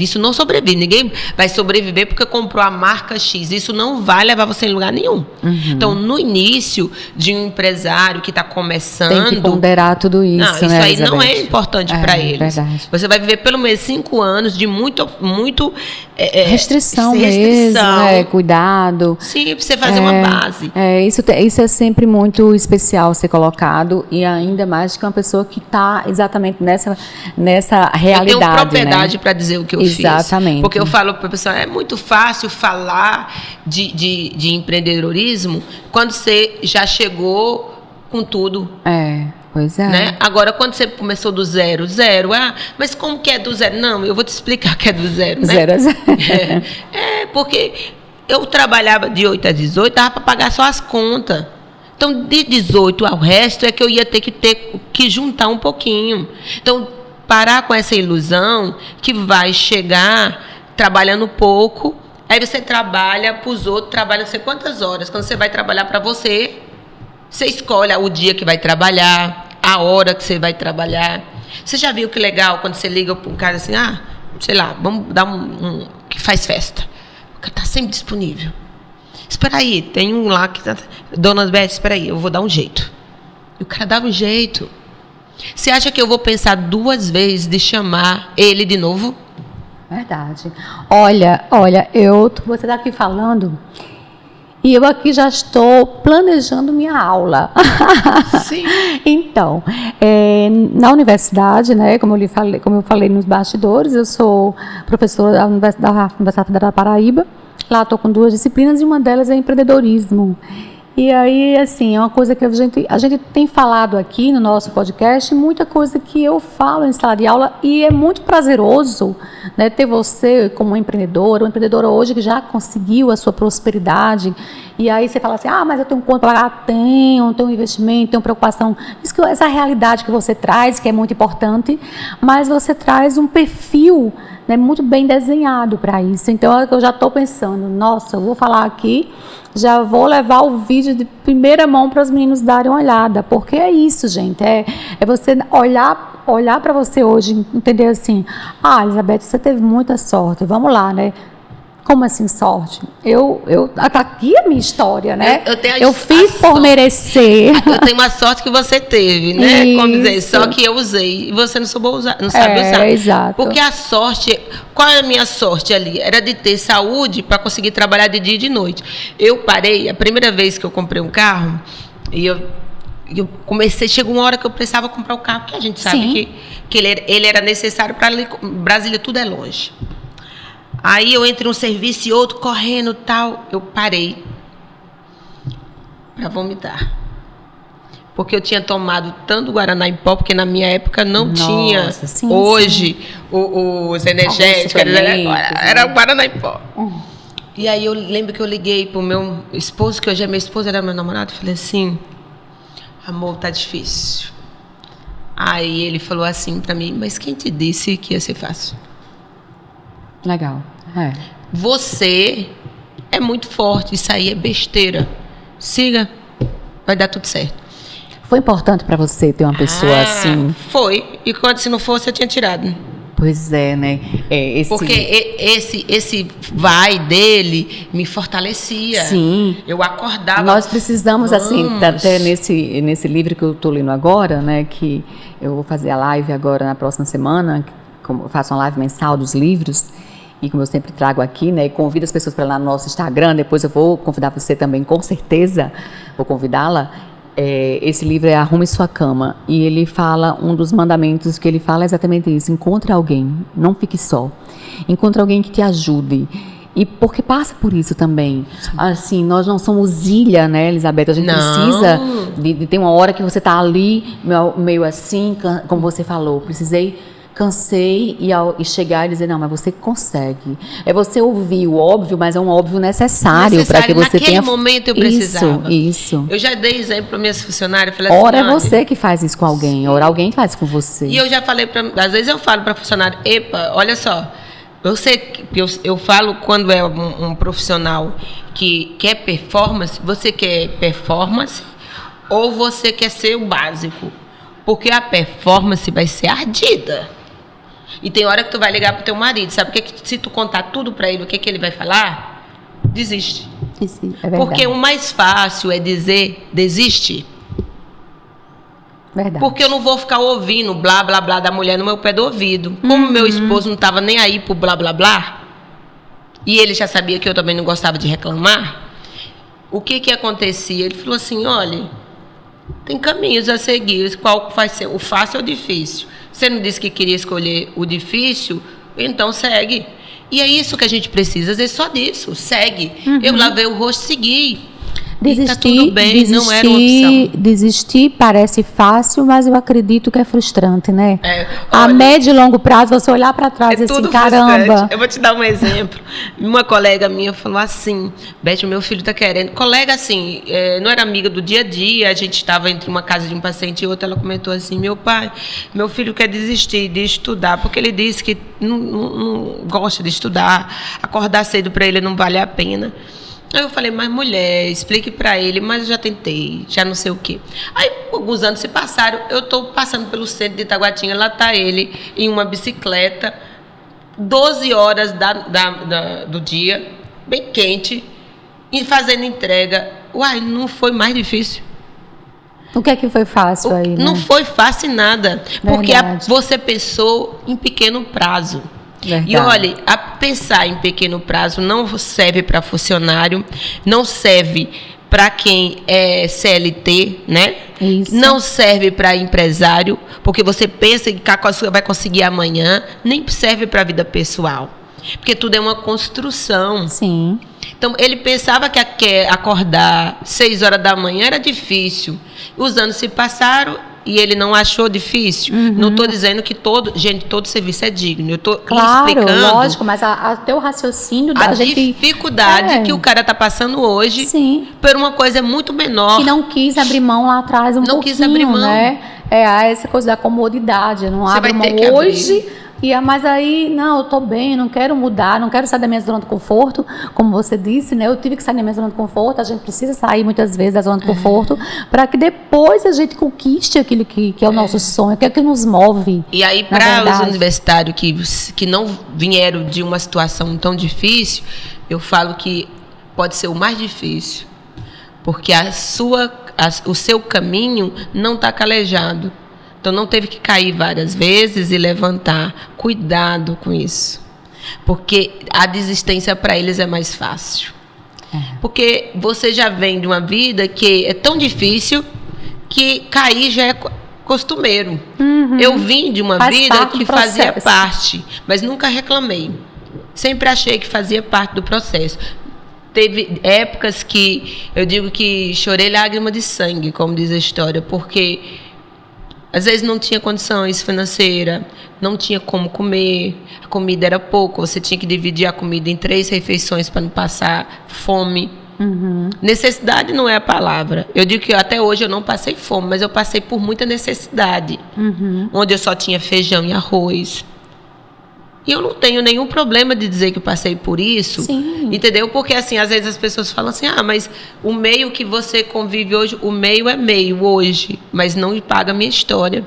Isso não sobrevive. Ninguém vai sobreviver porque comprou a marca X. Isso não vai levar você em lugar nenhum. Então, no início de um empresário que está começando... Tem que ponderar tudo isso, não, isso né, aí Elizabeth? não é importante para eles. Verdade. Você vai viver pelo menos 5 anos de muito restrição mesmo, cuidado. Sim, para você fazer uma base. Isso é sempre muito especial ser colocado, e ainda mais que uma pessoa que está exatamente nessa realidade. Eu tenho propriedade, né, para dizer o que eu Exatamente. fiz. Porque eu falo para a pessoa, é muito fácil falar de empreendedorismo quando você já chegou com tudo. Pois é. Né? Agora, quando você começou do zero, mas como que é do zero? Não, eu vou te explicar que é do zero, né? Zero a zero. Porque eu trabalhava de 8 a 18, dava para pagar só as contas. Então, de 18 ao resto é que eu ia ter que juntar um pouquinho. Então, parar com essa ilusão que vai chegar trabalhando pouco, aí você trabalha para os outros, trabalha não sei quantas horas. Quando você vai trabalhar para você, você escolhe o dia que vai trabalhar, a hora que você vai trabalhar. Você já viu que legal quando você liga para um cara assim, sei lá, vamos dar que faz festa. O cara está sempre disponível. Espera aí, tem um lá que tá... Dona Beth, espera aí, eu vou dar um jeito. E o cara dava um jeito. Você acha que eu vou pensar 2 vezes de chamar ele de novo? Verdade. Olha, você está aqui falando e eu aqui já estou planejando minha aula. Sim. Então, na universidade, né, como eu falei nos bastidores, eu sou professora da Universidade Federal da Paraíba. Lá estou com 2 disciplinas e uma delas é empreendedorismo. E aí, assim, é uma coisa que a gente tem falado aqui no nosso podcast, muita coisa que eu falo em sala de aula, e é muito prazeroso, né, ter você como uma empreendedora hoje que já conseguiu a sua prosperidade, e aí você fala assim, mas eu tenho conta para pagar, tenho investimento, tenho preocupação. Essa realidade que você traz, que é muito importante, mas você traz um perfil, né, muito bem desenhado para isso. Então, eu já estou pensando, nossa, eu vou falar aqui, já vou levar o vídeo de primeira mão para os meninos darem uma olhada, porque é isso, gente, é você olhar para você hoje, entender assim, Elizabeth, você teve muita sorte, vamos lá, né? Como assim sorte? Aqui é a minha história, né? Eu fiz por merecer. Eu tenho uma sorte que você teve, né? Como dizer, só que eu usei e você não sabe usar. Exato. Porque a sorte, qual é a minha sorte ali? Era de ter saúde para conseguir trabalhar de dia e de noite. Eu parei, a primeira vez que eu comprei um carro, e eu comecei, chegou uma hora que eu precisava comprar o carro, que a gente sabe que ele era necessário para Brasília, tudo é longe. Aí eu entre um serviço e outro, correndo e tal, eu parei para vomitar. Porque eu tinha tomado tanto Guaraná em pó, porque na minha época não tinha. Sim, hoje, os energéticos, era Guaraná em pó. E aí eu lembro que eu liguei pro meu esposo, que hoje é meu esposo, era meu namorado, e falei assim, amor, tá difícil. Aí ele falou assim para mim, mas quem te disse que ia ser fácil? Legal. Você é muito forte, isso aí é besteira. Siga, vai dar tudo certo. Foi importante para você ter uma pessoa assim? Foi, e quando se não fosse eu tinha tirado. Pois é, né? Porque esse vai dele me fortalecia. Sim. Eu acordava. Nós precisamos, assim, até nesse livro que eu estou lendo agora, né? Que eu vou fazer a live agora na próxima semana, como eu faço uma live mensal dos livros, e como eu sempre trago aqui, né? E convido as pessoas para ir lá no nosso Instagram, depois eu vou convidar você também, com certeza, vou convidá-la. Esse livro é Arrume Sua Cama, e ele fala, um dos mandamentos que ele fala é exatamente isso: encontre alguém, não fique só, encontre alguém que te ajude, e porque passa por isso também. Assim, nós não somos ilha, né, Elizabeth? A gente precisa de ter uma hora que você está ali, meio assim, como você falou, cansei e chegar e dizer, não, mas você consegue. É você ouvir o óbvio, mas é um óbvio necessário para que você tenha... Naquele momento eu precisava. Isso. Eu já dei exemplo para minhas funcionárias. Falei Ora assim, é você que faz isso com alguém, ora alguém faz com você. E eu já falei, às vezes eu falo para funcionário, epa, olha só, eu falo quando é um profissional que quer performance, você quer performance ou você quer ser o básico? Porque a performance vai ser ardida. E tem hora que tu vai ligar pro teu marido, sabe? Porque se tu contar tudo para ele, o que ele vai falar? Desiste. É verdade. Porque o mais fácil é dizer desiste. Verdade. Porque eu não vou ficar ouvindo blá, blá, blá da mulher no meu pé do ouvido. Como meu esposo não estava nem aí pro blá, blá, blá, e ele já sabia que eu também não gostava de reclamar, o que acontecia? Ele falou assim, olha, tem caminhos a seguir, qual vai ser, o fácil ou o difícil? Você não disse que queria escolher o difícil? Então segue. E é isso que a gente precisa, às vezes só disso, segue. Eu lavei o rosto, segui. Desistir, tá tudo bem, não era uma opção. Desistir parece fácil, mas eu acredito que é frustrante, né? Olha, a médio e longo prazo, você olhar para trás e assim, caramba. Frustrante. Eu vou te dar um exemplo. Uma colega minha falou assim, Beth, o meu filho está querendo. Colega assim, não era amiga do dia a dia, a gente estava entre uma casa de um paciente e outra, ela comentou assim, meu filho quer desistir de estudar, porque ele disse que não gosta de estudar, acordar cedo para ele não vale a pena. Aí eu falei, mas mulher, explique para ele, mas eu já tentei, já não sei o quê. Aí alguns anos se passaram, eu estou passando pelo centro de Itaguatinga, lá está ele em uma bicicleta, 12 horas do dia, bem quente, e fazendo entrega. Uai, não foi mais difícil. O que é que foi fácil aí, né? Não foi fácil nada, porque Verdade. você pensou em pequeno prazo. Verdade. E olha, a pensar em pequeno prazo não serve para funcionário, não serve para quem é CLT, né? Isso. Não serve para empresário, porque você pensa que vai conseguir amanhã, nem serve para a vida pessoal, porque tudo é uma construção. Sim. Então, ele pensava que acordar 6 horas da manhã era difícil. Os anos se passaram e ele não achou difícil. Não estou dizendo que todo serviço é digno. Eu estou explicando. Lógico, mas até o raciocínio da gente... dificuldade que o cara está passando hoje. Sim. Por uma coisa muito menor. Que não quis abrir mão lá atrás pouquinho, não quis abrir mão. Né? Essa coisa da comodidade. Eu não abro mão hoje... Mas aí, não, eu tô bem, não quero mudar, não quero sair da minha zona de conforto, como você disse, né? Eu tive que sair da minha zona de conforto, a gente precisa sair muitas vezes da zona de conforto, para que depois a gente conquiste aquilo que é o nosso sonho, que é o que nos move. E aí, para os universitários que não vieram de uma situação tão difícil, eu falo que pode ser o mais difícil, porque o seu caminho não está calejado. Então, não teve que cair várias vezes e levantar. Cuidado com isso. Porque a desistência para eles é mais fácil. Porque você já vem de uma vida que é tão difícil que cair já é costumeiro. Eu vim de uma vida que fazia parte, mas nunca reclamei. Sempre achei que fazia parte do processo. Teve épocas que eu digo que chorei lágrima de sangue, como diz a história, porque... às vezes não tinha condições financeiras, não tinha como comer, a comida era pouco, você tinha que dividir a comida em 3 refeições para não passar fome. Necessidade não é a palavra. Eu digo que até hoje eu não passei fome, mas eu passei por muita necessidade, onde eu só tinha feijão e arroz. E eu não tenho nenhum problema de dizer que eu passei por isso. Sim. Entendeu? Porque, assim, às vezes as pessoas falam assim, mas o meio que você convive hoje, o meio é meio hoje, mas não paga a minha história.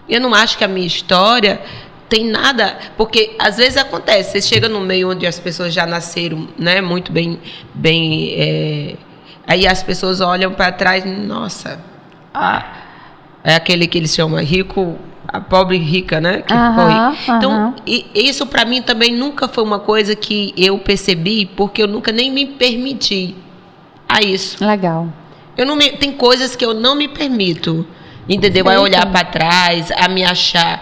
Eu não acho que a minha história tem nada, porque às vezes acontece, você chega no meio onde as pessoas já nasceram, né, muito bem, aí as pessoas olham para trás, nossa, é aquele que eles chamam rico, a pobre rica, né? Que foi. Então, isso para mim também nunca foi uma coisa que eu percebi, porque eu nunca nem me permiti a isso. Legal. Tem coisas que eu não me permito. Entendeu? A olhar para trás, a me achar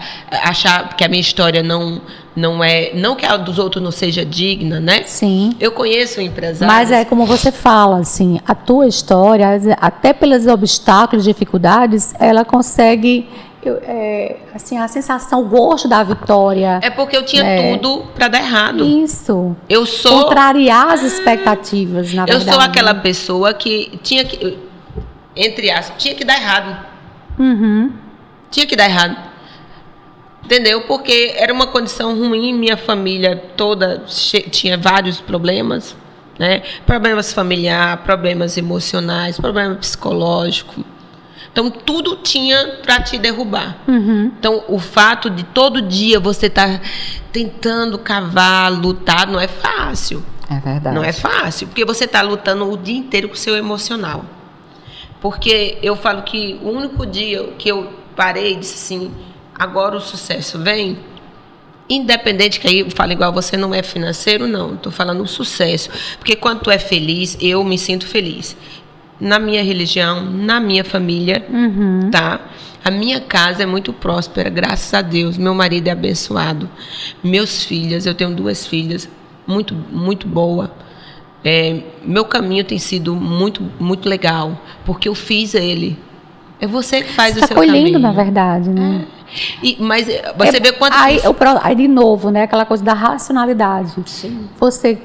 que a minha história não que a dos outros não seja digna, né? Sim. Eu conheço empresários. Mas é como você fala, assim, a tua história, até pelos obstáculos, dificuldades, ela consegue, assim, a sensação, o gosto da vitória. É porque eu tinha tudo para dar errado. Isso. Eu sou contrariar as expectativas, na verdade. Eu sou aquela pessoa que tinha que, entre aspas, tinha que dar errado. Tinha que dar errado. Entendeu? Porque era uma condição ruim, minha família toda tinha vários problemas, né? Problemas familiares, problemas emocionais, problema psicológico. Então, tudo tinha para te derrubar. Então, o fato de todo dia você estar tentando cavar, lutar, não é fácil. É verdade. Não é fácil, porque você está lutando o dia inteiro com o seu emocional. Porque eu falo que o único dia que eu parei e disse assim, agora o sucesso vem, independente, que aí eu falo igual, você não é financeiro, não, estou falando o sucesso. Porque quando tu é feliz, eu me sinto feliz. Na minha religião, na minha família, tá? A minha casa é muito próspera, graças a Deus. Meu marido é abençoado. Meus filhos, eu tenho 2 filhas, muito, muito boa. Meu caminho tem sido muito, muito legal, porque eu fiz ele. É você que faz o seu caminho. Você está colhendo, na verdade, né? Mas você vê quanto... Aí, de novo, né? Aquela coisa da racionalidade. Sim. Você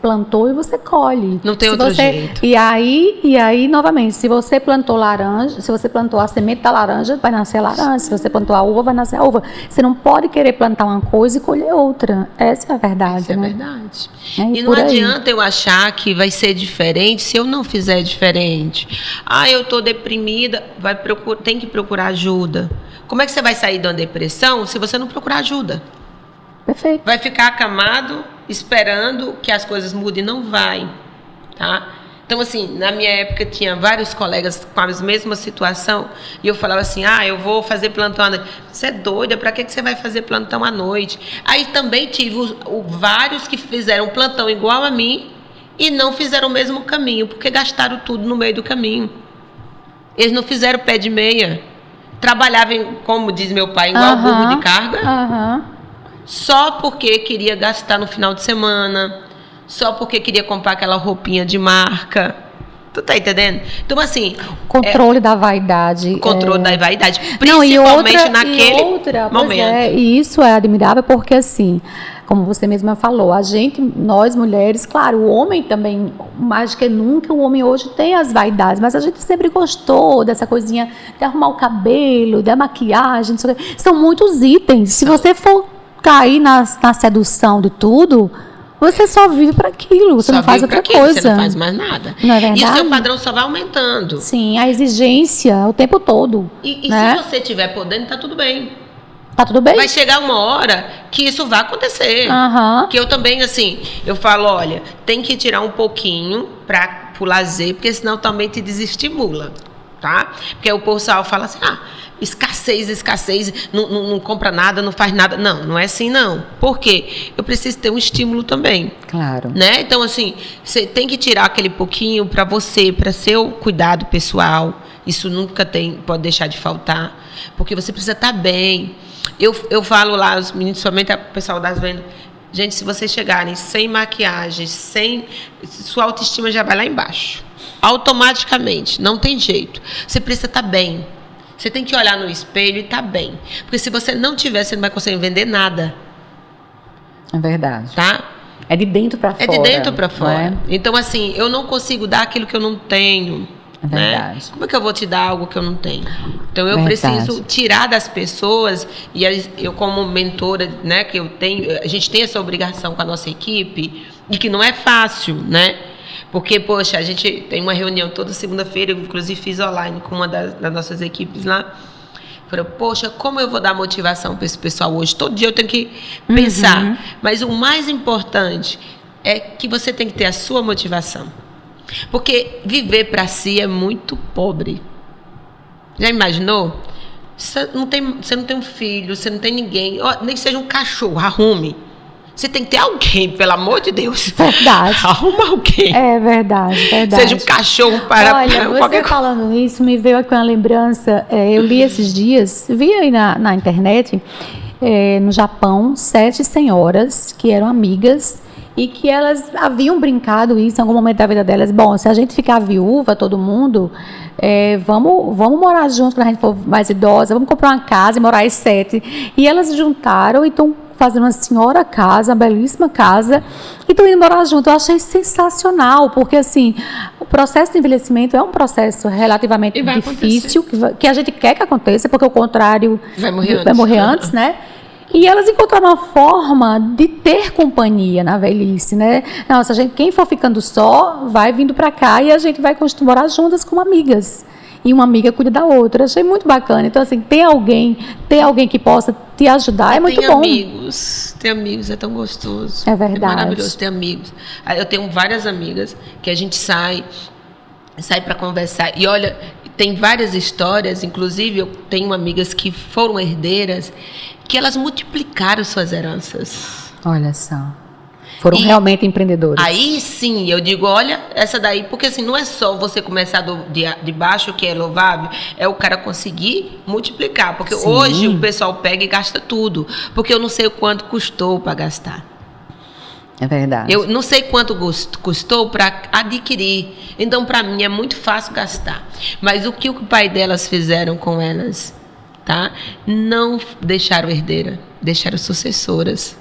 plantou e você colhe. Não tem outro jeito. E aí, novamente, se você plantou laranja, se você plantou a semente da laranja, vai nascer a laranja. Se você plantou a uva, vai nascer a uva. Você não pode querer plantar uma coisa e colher outra. Essa é a verdade, Essa né? É verdade. E não adianta eu achar que vai ser diferente se eu não fizer diferente. Eu estou deprimida, tem que procurar ajuda. Como é que você vai sair de uma depressão se você não procurar ajuda? Perfeito. Vai ficar acamado, esperando que as coisas mudem? Não vai, tá? Então, assim, na minha época tinha vários colegas com a mesma situação e eu falava assim, eu vou fazer plantão à noite. Você é doida? Para que você vai fazer plantão à noite? Aí também tive vários que fizeram plantão igual a mim e não fizeram o mesmo caminho, porque gastaram tudo no meio do caminho. Eles não fizeram pé de meia. Trabalhavam, como diz meu pai, igual burro de carga, só porque queria gastar no final de semana, só porque queria comprar aquela roupinha de marca. Tu tá entendendo? Então, assim... Controle da vaidade. Controle da vaidade, principalmente naquele momento. E isso é admirável porque, assim... Como você mesma falou, nós mulheres, claro, o homem também, mais que nunca, o homem hoje tem as vaidades, mas a gente sempre gostou dessa coisinha de arrumar o cabelo, da maquiagem, são muitos itens. Se você for cair na sedução de tudo, você só vive para aquilo, você não faz outra coisa. Você não faz mais nada. Não é verdade? E o seu padrão só vai aumentando. Sim, a exigência o tempo todo. E né? Se você estiver podendo, tá tudo bem. Tá tudo bem? Vai chegar uma hora que isso vai acontecer. Que eu também, assim, eu falo, olha, tem que tirar um pouquinho pro lazer, porque senão também te desestimula, tá? Porque o pessoal fala assim, escassez, não compra nada, não faz nada. Não é assim, não. Por quê? Eu preciso ter um estímulo também. Claro. Né? Então, assim, você tem que tirar aquele pouquinho para você, para seu cuidado pessoal. Isso nunca pode deixar de faltar, porque você precisa estar bem. Eu falo lá, os meninos, somente o pessoal das vendas, gente, se vocês chegarem sem maquiagem, sua autoestima já vai lá embaixo. Automaticamente, não tem jeito. Você precisa estar bem. Você tem que olhar no espelho e estar bem. Porque se você não tiver, você não vai conseguir vender nada. É verdade. Tá? É de dentro para fora. É de dentro para fora. Então, assim, eu não consigo dar aquilo que eu não tenho. É verdade. Né? Como é que eu vou te dar algo que eu não tenho? Então eu preciso tirar das pessoas, e eu como mentora, né, que a gente tem essa obrigação com a nossa equipe, e que não é fácil, né? Porque, poxa, a gente tem uma reunião toda segunda-feira, eu inclusive fiz online com uma das nossas equipes lá, Falei, poxa, como eu vou dar motivação para esse pessoal hoje? Todo dia eu tenho que pensar. Mas o mais importante é que você tem que ter a sua motivação. Porque viver para si é muito pobre. Já imaginou? Você não tem um filho, você não tem ninguém, nem que seja um cachorro, arrume. Você tem que ter alguém, pelo amor de Deus. Verdade. Arruma alguém. É verdade. Seja um cachorro para... Olha, você falando isso, me veio aqui uma lembrança. Eu li esses dias, vi aí na internet, no Japão, 7 senhoras que eram amigas e que elas haviam brincado isso em algum momento da vida delas. Bom, se a gente ficar viúva, todo mundo, vamos morar junto quando a gente for mais idosa, vamos comprar uma casa e morar as 7. E elas juntaram e estão fazendo uma senhora casa, uma belíssima casa, e estão indo morar junto. Eu achei sensacional, porque assim, o processo de envelhecimento é um processo relativamente difícil, que a gente quer que aconteça, porque o contrário vai morrer antes, né? E elas encontraram uma forma de ter companhia na velhice, né? Nossa, quem for ficando só, vai vindo para cá e a gente vai morar juntas como amigas. E uma amiga cuida da outra. Achei muito bacana. Então, assim, ter alguém que possa te ajudar é muito bom. Ter amigos é tão gostoso. É verdade. É maravilhoso ter amigos. Eu tenho várias amigas que a gente sai para conversar. E olha, tem várias histórias, inclusive eu tenho amigas que foram herdeiras, que elas multiplicaram suas heranças. Olha só. Foram realmente empreendedores. Aí sim, eu digo, olha, essa daí, porque assim, não é só você começar de baixo, que é louvável, é o cara conseguir multiplicar. Porque hoje o pessoal pega e gasta tudo. Porque eu não sei o quanto custou para gastar. É verdade. Eu não sei quanto custou para adquirir. Então, para mim, é muito fácil gastar. Mas o que o pai delas fizeram com elas, tá? Não deixaram herdeira, deixaram sucessoras.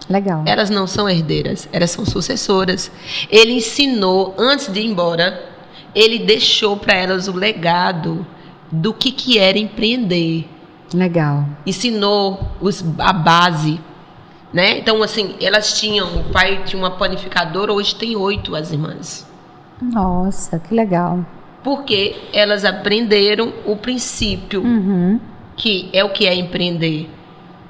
Legal. Elas não são herdeiras, elas são sucessoras. Ele ensinou, antes de ir embora, ele deixou para elas o legado do que era empreender. Legal. Ensinou a base, né? Então, assim, o pai tinha uma panificadora, hoje tem 8 as irmãs. Nossa, que legal. Porque elas aprenderam o princípio, que é o que é empreender.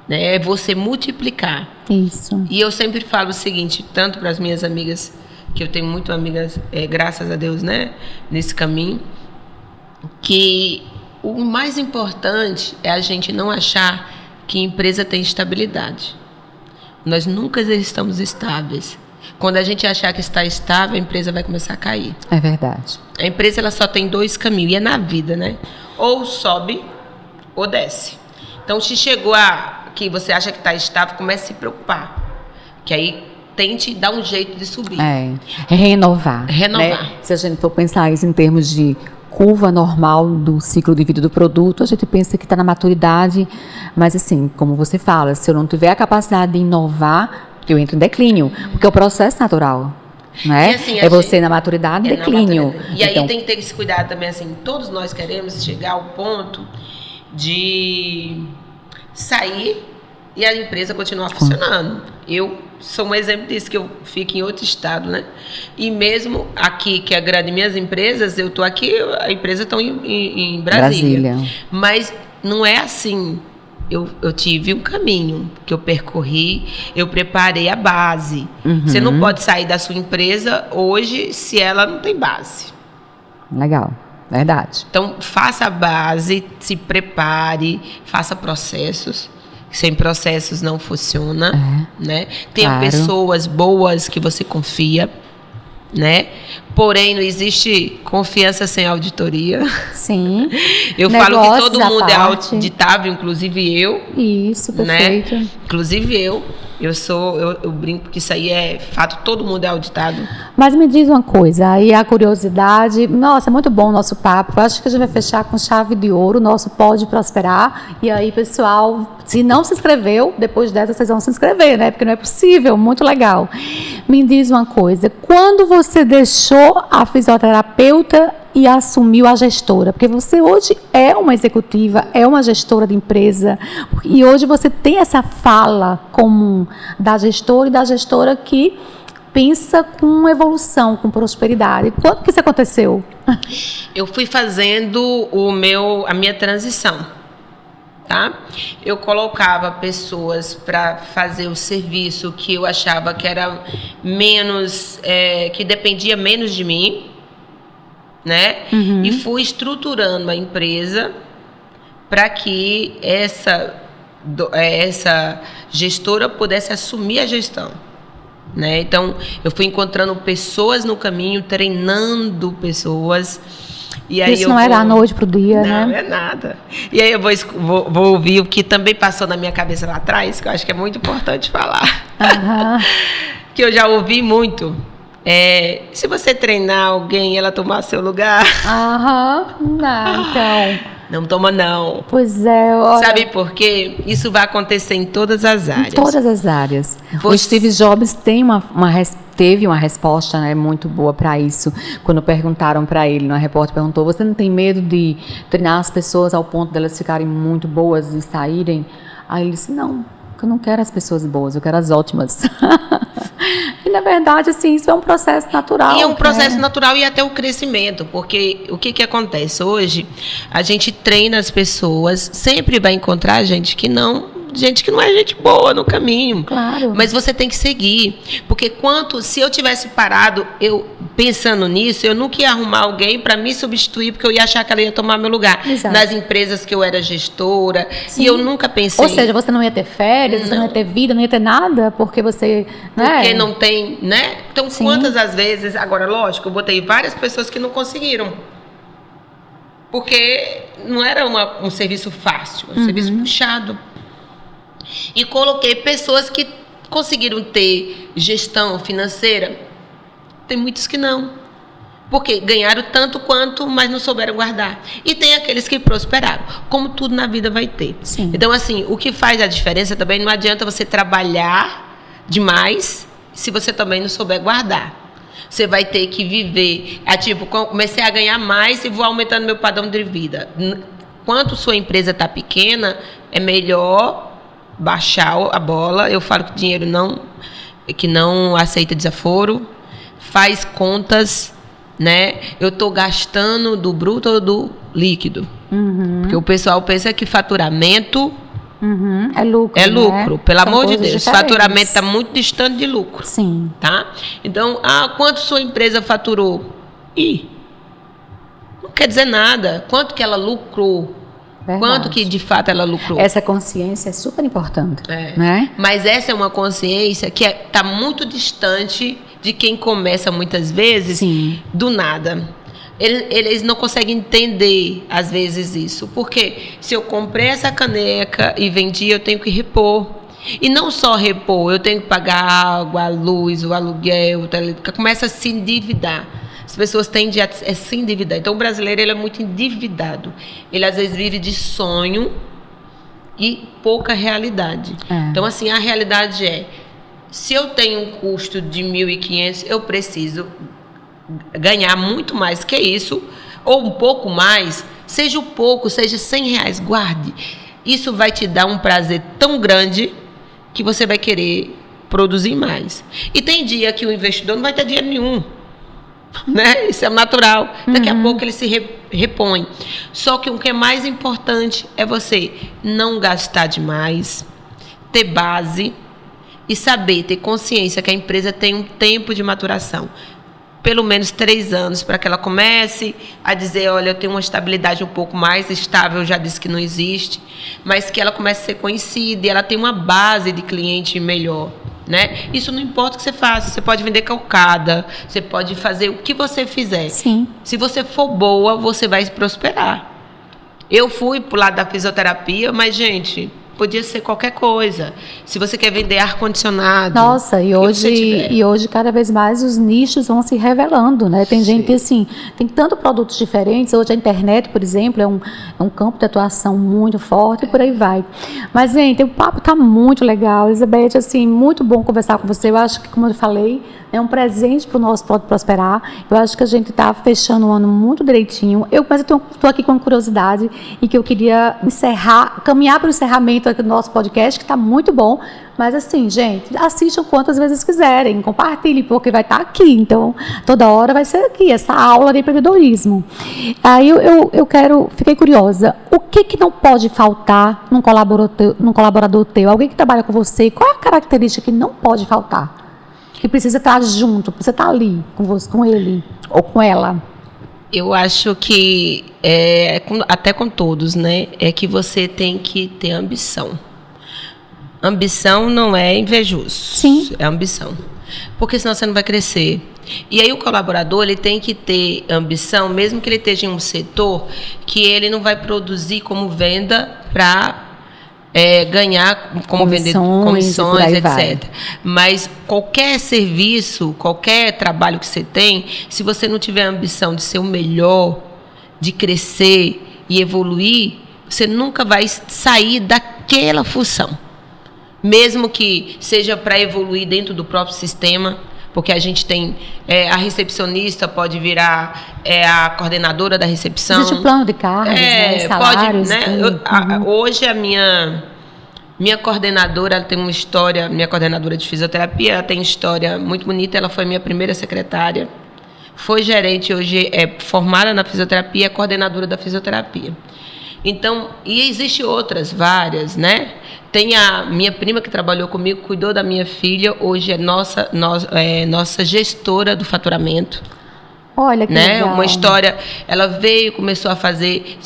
Né? É você multiplicar. Isso. E eu sempre falo o seguinte, tanto para as minhas amigas, que eu tenho muito amigas, graças a Deus, né, nesse caminho, que o mais importante é a gente não achar que a empresa tem estabilidade. Nós nunca estamos estáveis. Quando a gente achar que está estável, a empresa vai começar a cair. É verdade. A empresa ela só tem 2 caminhos, e é na vida, né? Ou sobe ou desce. Então, se chegou que você acha que está estável, comece a se preocupar. Que aí tente dar um jeito de subir. Renovar. Renovar. Né? Se a gente for pensar isso em termos de curva normal do ciclo de vida do produto, a gente pensa que está na maturidade, mas assim, como você fala, se eu não tiver a capacidade de inovar, eu entro em declínio, porque é o processo natural. Né? Assim, você na maturidade, declínio. E aí tem que ter esse cuidado também, assim, todos nós queremos chegar ao ponto de sair e a empresa continuar funcionando. Eu sou um exemplo disso, que eu fico em outro estado, né? E mesmo aqui, que é grande minhas empresas, eu estou aqui, a empresa está em Brasília. Mas não é assim. Eu tive um caminho que eu percorri, eu preparei a base. Você não pode sair da sua empresa hoje se ela não tem base. Legal. Verdade. Então, faça a base, se prepare, faça processos. Sem processos não funciona, né? Tenha pessoas boas que você confia, né? Porém, não existe confiança sem auditoria. Sim. Eu falo que todo mundo é auditável, inclusive eu. Isso, perfeito. Né? Inclusive eu brinco que isso aí é fato, todo mundo é auditado. Mas me diz uma coisa, aí a curiosidade, nossa, é muito bom o nosso papo, eu acho que a gente vai fechar com chave de ouro, o nosso Pode Prosperar, e aí pessoal, se não se inscreveu, depois dessa vocês vão se inscrever, né, porque não é possível, muito legal. Me diz uma coisa, quando você deixou a fisioterapeuta e assumiu a gestora, porque você hoje é uma executiva, é uma gestora de empresa, e hoje você tem essa fala comum da gestora e da gestora que pensa com evolução, com prosperidade. Quando que isso aconteceu? Eu fui fazendo a minha transição, tá? Eu colocava pessoas para fazer o serviço que eu achava que era menos, que dependia menos de mim, né? E fui estruturando a empresa para que essa gestora pudesse assumir a gestão, né? Então, eu fui encontrando pessoas no caminho, treinando pessoas. E aí isso não era da noite para o dia, né? Não é nada. E aí eu vou ouvir o que também passou na minha cabeça lá atrás, que eu acho que é muito importante falar. Que eu já ouvi muito. Se você treinar alguém e ela tomar seu lugar... Não, então... Não toma, não. Pois é. Olha, sabe por quê? Isso vai acontecer em todas as áreas. Em todas as áreas. O Steve Jobs teve uma resposta, né, muito boa para isso. Quando perguntaram para ele, uma repórter perguntou, você não tem medo de treinar as pessoas ao ponto delas ficarem muito boas e saírem? Aí ele disse, não, porque eu não quero as pessoas boas, eu quero as ótimas. E, na verdade, assim, isso é um processo natural. E é um processo natural e até o crescimento, porque o que acontece? Hoje, a gente treina as pessoas, sempre vai encontrar gente que não é gente boa no caminho. Claro. Mas você tem que seguir, porque se eu tivesse parado, pensando nisso, eu nunca ia arrumar alguém para me substituir, porque eu ia achar que ela ia tomar meu lugar. Exato. Nas empresas que eu era gestora. Sim. E eu nunca pensei... Ou seja, você não ia ter férias, você não ia ter vida, não ia ter nada, porque você... Porque não tem, né? Então, Sim. Quantas às vezes... Agora, lógico, eu botei várias pessoas que não conseguiram. Porque não era um serviço fácil, um serviço puxado. E coloquei pessoas que conseguiram ter gestão financeira. Tem muitos que não. Porque ganharam tanto quanto, mas não souberam guardar. E tem aqueles que prosperaram. Como tudo na vida vai ter. Sim. Então, assim, o que faz a diferença também, não adianta você trabalhar demais se você também não souber guardar. Você vai ter que viver. Comecei a ganhar mais e vou aumentando meu padrão de vida. Quanto sua empresa está pequena, é melhor baixar a bola. Eu falo que dinheiro que não aceita desaforo, faz contas, né? Eu estou gastando do bruto ou do líquido? Porque o pessoal pensa que faturamento é lucro. É lucro, né? pelo São amor de coisas Deus. diferentes. Faturamento está muito distante de lucro. Sim. Tá? Então, quanto sua empresa faturou? Não quer dizer nada. Quanto que ela lucrou? Verdade. Quanto que de fato ela lucrou? Essa consciência é super importante. Né? Mas essa é uma consciência que está muito distante de quem começa muitas vezes do nada. Eles não conseguem entender, às vezes, isso. Porque se eu comprei essa caneca e vendi, eu tenho que repor. E não só repor, eu tenho que pagar a água, a luz, o aluguel, começa a se endividar. As pessoas tendem a se endividar. Então, o brasileiro ele é muito endividado. Ele, às vezes, vive de sonho e pouca realidade. Então, assim, a realidade se eu tenho um custo de 1.500, eu preciso ganhar muito mais que isso, ou um pouco mais, seja um pouco, seja R$100, guarde. Isso vai te dar um prazer tão grande que você vai querer produzir mais. E tem dia que o investidor não vai ter dinheiro nenhum. Né? Isso é natural. Daqui a pouco ele se repõe. Só que o que é mais importante é você não gastar demais, ter base e saber, ter consciência que a empresa tem um tempo de maturação. Pelo menos 3 anos, para que ela comece a dizer, olha, eu tenho uma estabilidade um pouco mais estável, eu já disse que não existe, mas que ela comece a ser conhecida e ela tem uma base de cliente melhor. Né? Isso não importa o que você faça. Você pode vender calcada, você pode fazer o que você fizer. Sim. Se você for boa, você vai prosperar. Eu fui pro lado da fisioterapia, mas, gente, podia ser qualquer coisa. Se você quer vender ar-condicionado... Nossa, e hoje cada vez mais os nichos vão se revelando, né? Tem gente assim, tem tantos produtos diferentes. Hoje a internet, por exemplo, é um campo de atuação muito forte e por aí vai. Mas, gente, o papo tá muito legal. Elizabeth, assim, muito bom conversar com você. Eu acho que, como eu falei, é um presente para o nosso Pode Prosperar. Eu acho que a gente está fechando o ano muito direitinho. Mas eu estou aqui com uma curiosidade e que eu queria caminhar para o encerramento aqui do nosso podcast, que está muito bom. Mas assim, gente, assistam quantas vezes quiserem, compartilhem, porque vai estar aqui. Então, toda hora vai ser aqui, essa aula de empreendedorismo. Aí fiquei curiosa. O que não pode faltar num colaborador teu? Alguém que trabalha com você, qual é a característica que não pode faltar? Que precisa estar junto, precisa estar ali com você, com ele ou com ela? Eu acho que, até com todos, né? É que você tem que ter ambição. Ambição não é invejoso. Sim. É ambição. Porque senão você não vai crescer. E aí o colaborador, ele tem que ter ambição, mesmo que ele esteja em um setor que ele não vai produzir como venda para ganhar como vendedor, comissões, etc. Vai. Mas qualquer serviço, qualquer trabalho que você tem, se você não tiver a ambição de ser o melhor, de crescer e evoluir, você nunca vai sair daquela função. Mesmo que seja para evoluir dentro do próprio sistema, porque a gente tem a recepcionista pode virar a coordenadora da recepção. Existe o plano de cargos, salários. Pode, né? Hoje a minha coordenadora, ela tem uma história, minha coordenadora de fisioterapia, ela tem uma história muito bonita. Ela foi minha primeira secretária, foi gerente, hoje é formada na fisioterapia, é coordenadora da fisioterapia. Então, e existe outras, várias, né? Tem a minha prima que trabalhou comigo, cuidou da minha filha, hoje é nossa gestora do faturamento. Olha que legal. Uma história, ela veio, começou a fazer,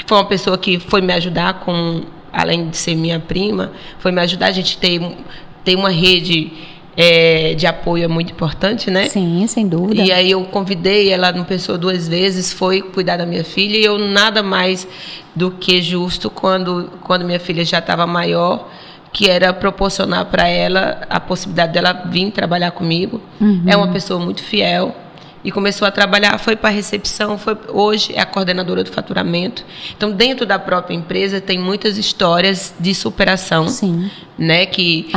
foi uma pessoa que foi me ajudar além de ser minha prima, foi me ajudar. A gente tem uma rede de apoio, é muito importante, né? Sim, sem dúvida. E aí eu convidei, ela não pensou 2 vezes, foi cuidar da minha filha, e eu nada mais do que justo, quando minha filha já estava maior, que era proporcionar para ela a possibilidade dela vir trabalhar comigo. Uhum. É uma pessoa muito fiel. E começou a trabalhar, foi para a recepção, hoje é a coordenadora do faturamento. Então, dentro da própria empresa, tem muitas histórias de superação. Sim. Né, que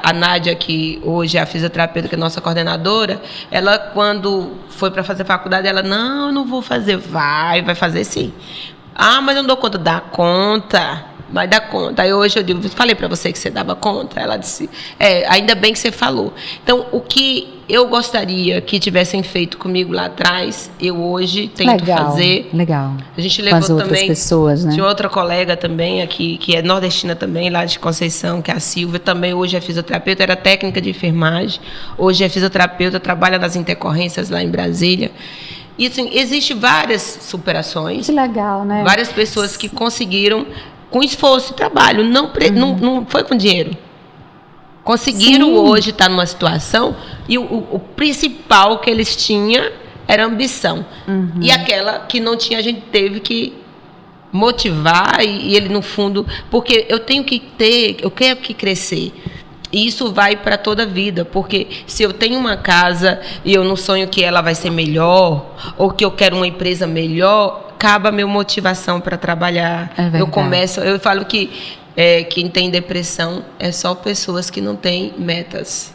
a Nádia, que hoje é a fisioterapeuta, que é nossa coordenadora, ela, quando foi para fazer faculdade, ela, não, eu não vou fazer. Vai fazer sim. Ah, mas eu não dou conta. Dá conta. Vai dar conta. Aí hoje eu digo, falei para você que você dava conta? Ela disse, ainda bem que você falou. Então, o que eu gostaria que tivessem feito comigo lá atrás, eu hoje tento fazer. Legal. A gente levou com as outras também, pessoas, né? Tinha outra colega também aqui, que é nordestina também, lá de Conceição, que é a Silvia, também hoje é fisioterapeuta, era técnica de enfermagem, hoje é fisioterapeuta, trabalha nas intercorrências lá em Brasília. E assim, existem várias superações. Que legal, né? Várias pessoas que conseguiram com esforço e trabalho, não foi com dinheiro. Conseguiram hoje estar numa situação, e o principal que eles tinham era ambição. E aquela que não tinha, a gente teve que motivar, e ele no fundo, porque eu quero que crescer. E isso vai para toda a vida, porque se eu tenho uma casa e eu não sonho que ela vai ser melhor, ou que eu quero uma empresa melhor, acaba a minha motivação para trabalhar. Eu falo que quem tem depressão é só pessoas que não têm metas.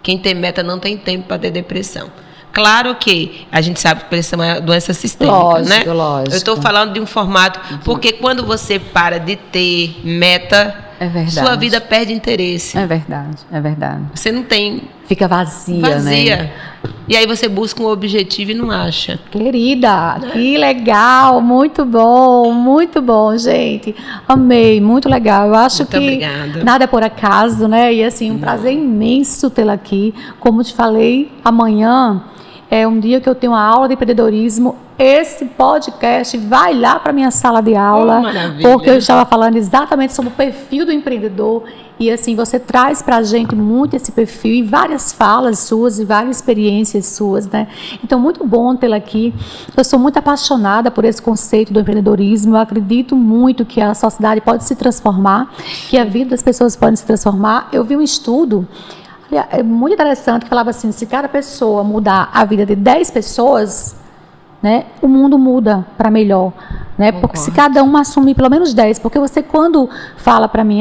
Quem tem meta não tem tempo para ter depressão. Claro que a gente sabe que depressão é doença sistêmica, lógico, né? Lógico. Eu estou falando de um formato, porque quando você para de ter meta, sua vida perde interesse. É verdade. Você não tem... Fica vazia, né? E aí você busca um objetivo e não acha. Querida, que legal, muito bom, gente. Amei, muito legal. Eu acho que obrigada. Nada é por acaso, né? E assim, um prazer imenso tê-la aqui. Como te falei, amanhã é um dia que eu tenho uma aula de empreendedorismo. Esse podcast vai lá para minha sala de aula, porque eu estava falando exatamente sobre o perfil do empreendedor. E assim, você traz para a gente muito esse perfil, e várias falas suas e várias experiências suas, né? Então, muito bom tê-la aqui. Eu sou muito apaixonada por esse conceito do empreendedorismo. Eu acredito muito que a sociedade pode se transformar, que a vida das pessoas pode se transformar. Eu vi um estudo muito interessante que falava assim, se cada pessoa mudar a vida de 10 pessoas, né, o mundo muda para melhor, né? Porque se cada um assumir pelo menos 10, porque você, quando fala para mim,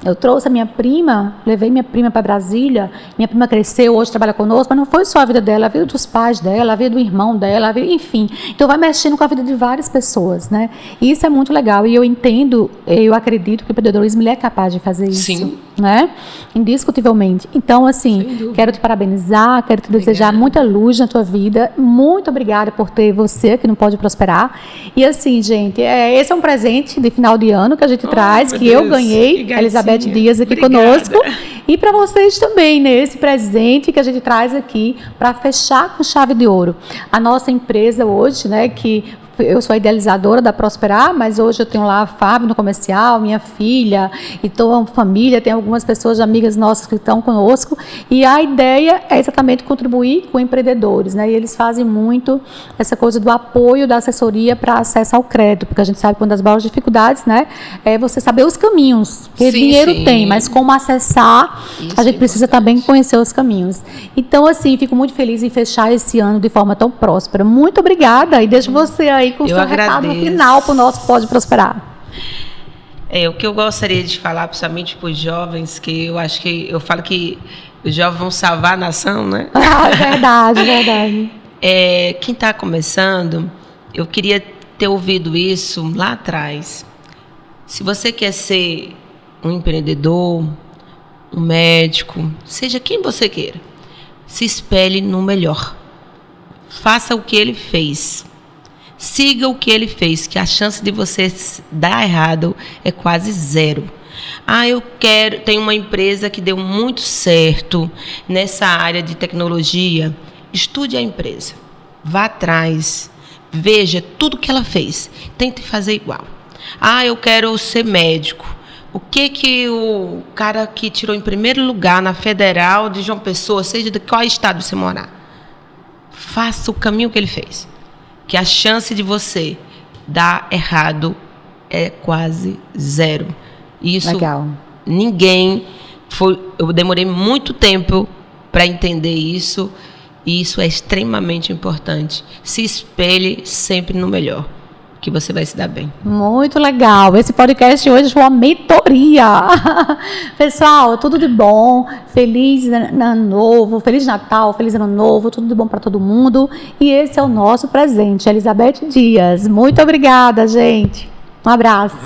eu trouxe a minha prima, levei minha prima para Brasília, minha prima cresceu, hoje trabalha conosco, mas não foi só a vida dela, a vida dos pais dela, a vida do irmão dela, enfim. Então vai mexendo com a vida de várias pessoas, né? E isso é muito legal, e eu entendo, eu acredito que o empreendedorismo ele é capaz de fazer isso. Sim. Né? Indiscutivelmente. Então, assim, quero te parabenizar, quero te desejar muita luz na tua vida. Muito obrigada por ter você que não pode prosperar. E assim, assim, gente, esse é um presente de final de ano que a gente traz, que Deus, eu ganhei, a Elizabeth Dias aqui conosco. E para vocês também, né? Esse presente que a gente traz aqui para fechar com chave de ouro. A nossa empresa hoje, né, que eu sou a idealizadora da Prosperar, mas hoje eu tenho lá a Fábio no comercial, minha filha, e toda a família, tem algumas pessoas, amigas nossas que estão conosco, e a ideia é exatamente contribuir com empreendedores, né? E eles fazem muito essa coisa do apoio da assessoria para acesso ao crédito, porque a gente sabe que uma das maiores dificuldades, né, é você saber os caminhos, porque dinheiro tem, mas como acessar, a gente precisa também conhecer os caminhos. Então, assim, fico muito feliz em fechar esse ano de forma tão próspera. Muito obrigada, e deixo você aí com o seu recado no final para o nosso Pode Prosperar. O que eu gostaria de falar, principalmente para os jovens, que eu acho que eu falo que os jovens vão salvar a nação, né? Verdade, verdade. Quem está começando, eu queria ter ouvido isso lá atrás. Se você quer ser um empreendedor, um médico, seja quem você queira, se espelhe no melhor. Faça o que ele fez. Siga o que ele fez, que a chance de você dar errado é quase zero. Tenho uma empresa que deu muito certo nessa área de tecnologia. Estude a empresa, vá atrás, veja tudo que ela fez, tente fazer igual. Eu quero ser médico. O que o cara que tirou em primeiro lugar na Federal de João Pessoa, seja de qual estado você morar, faça o caminho que ele fez, que a chance de você dar errado é quase zero. Isso, legal. Eu demorei muito tempo para entender isso, e isso é extremamente importante. Se espelhe sempre no melhor, que você vai se dar bem. Muito legal. Esse podcast hoje foi uma mentoria. Pessoal, tudo de bom. Feliz ano novo, Feliz Natal, Feliz Ano Novo, tudo de bom para todo mundo. E esse é o nosso presente, Elizabeth Dias. Muito obrigada, gente. Um abraço.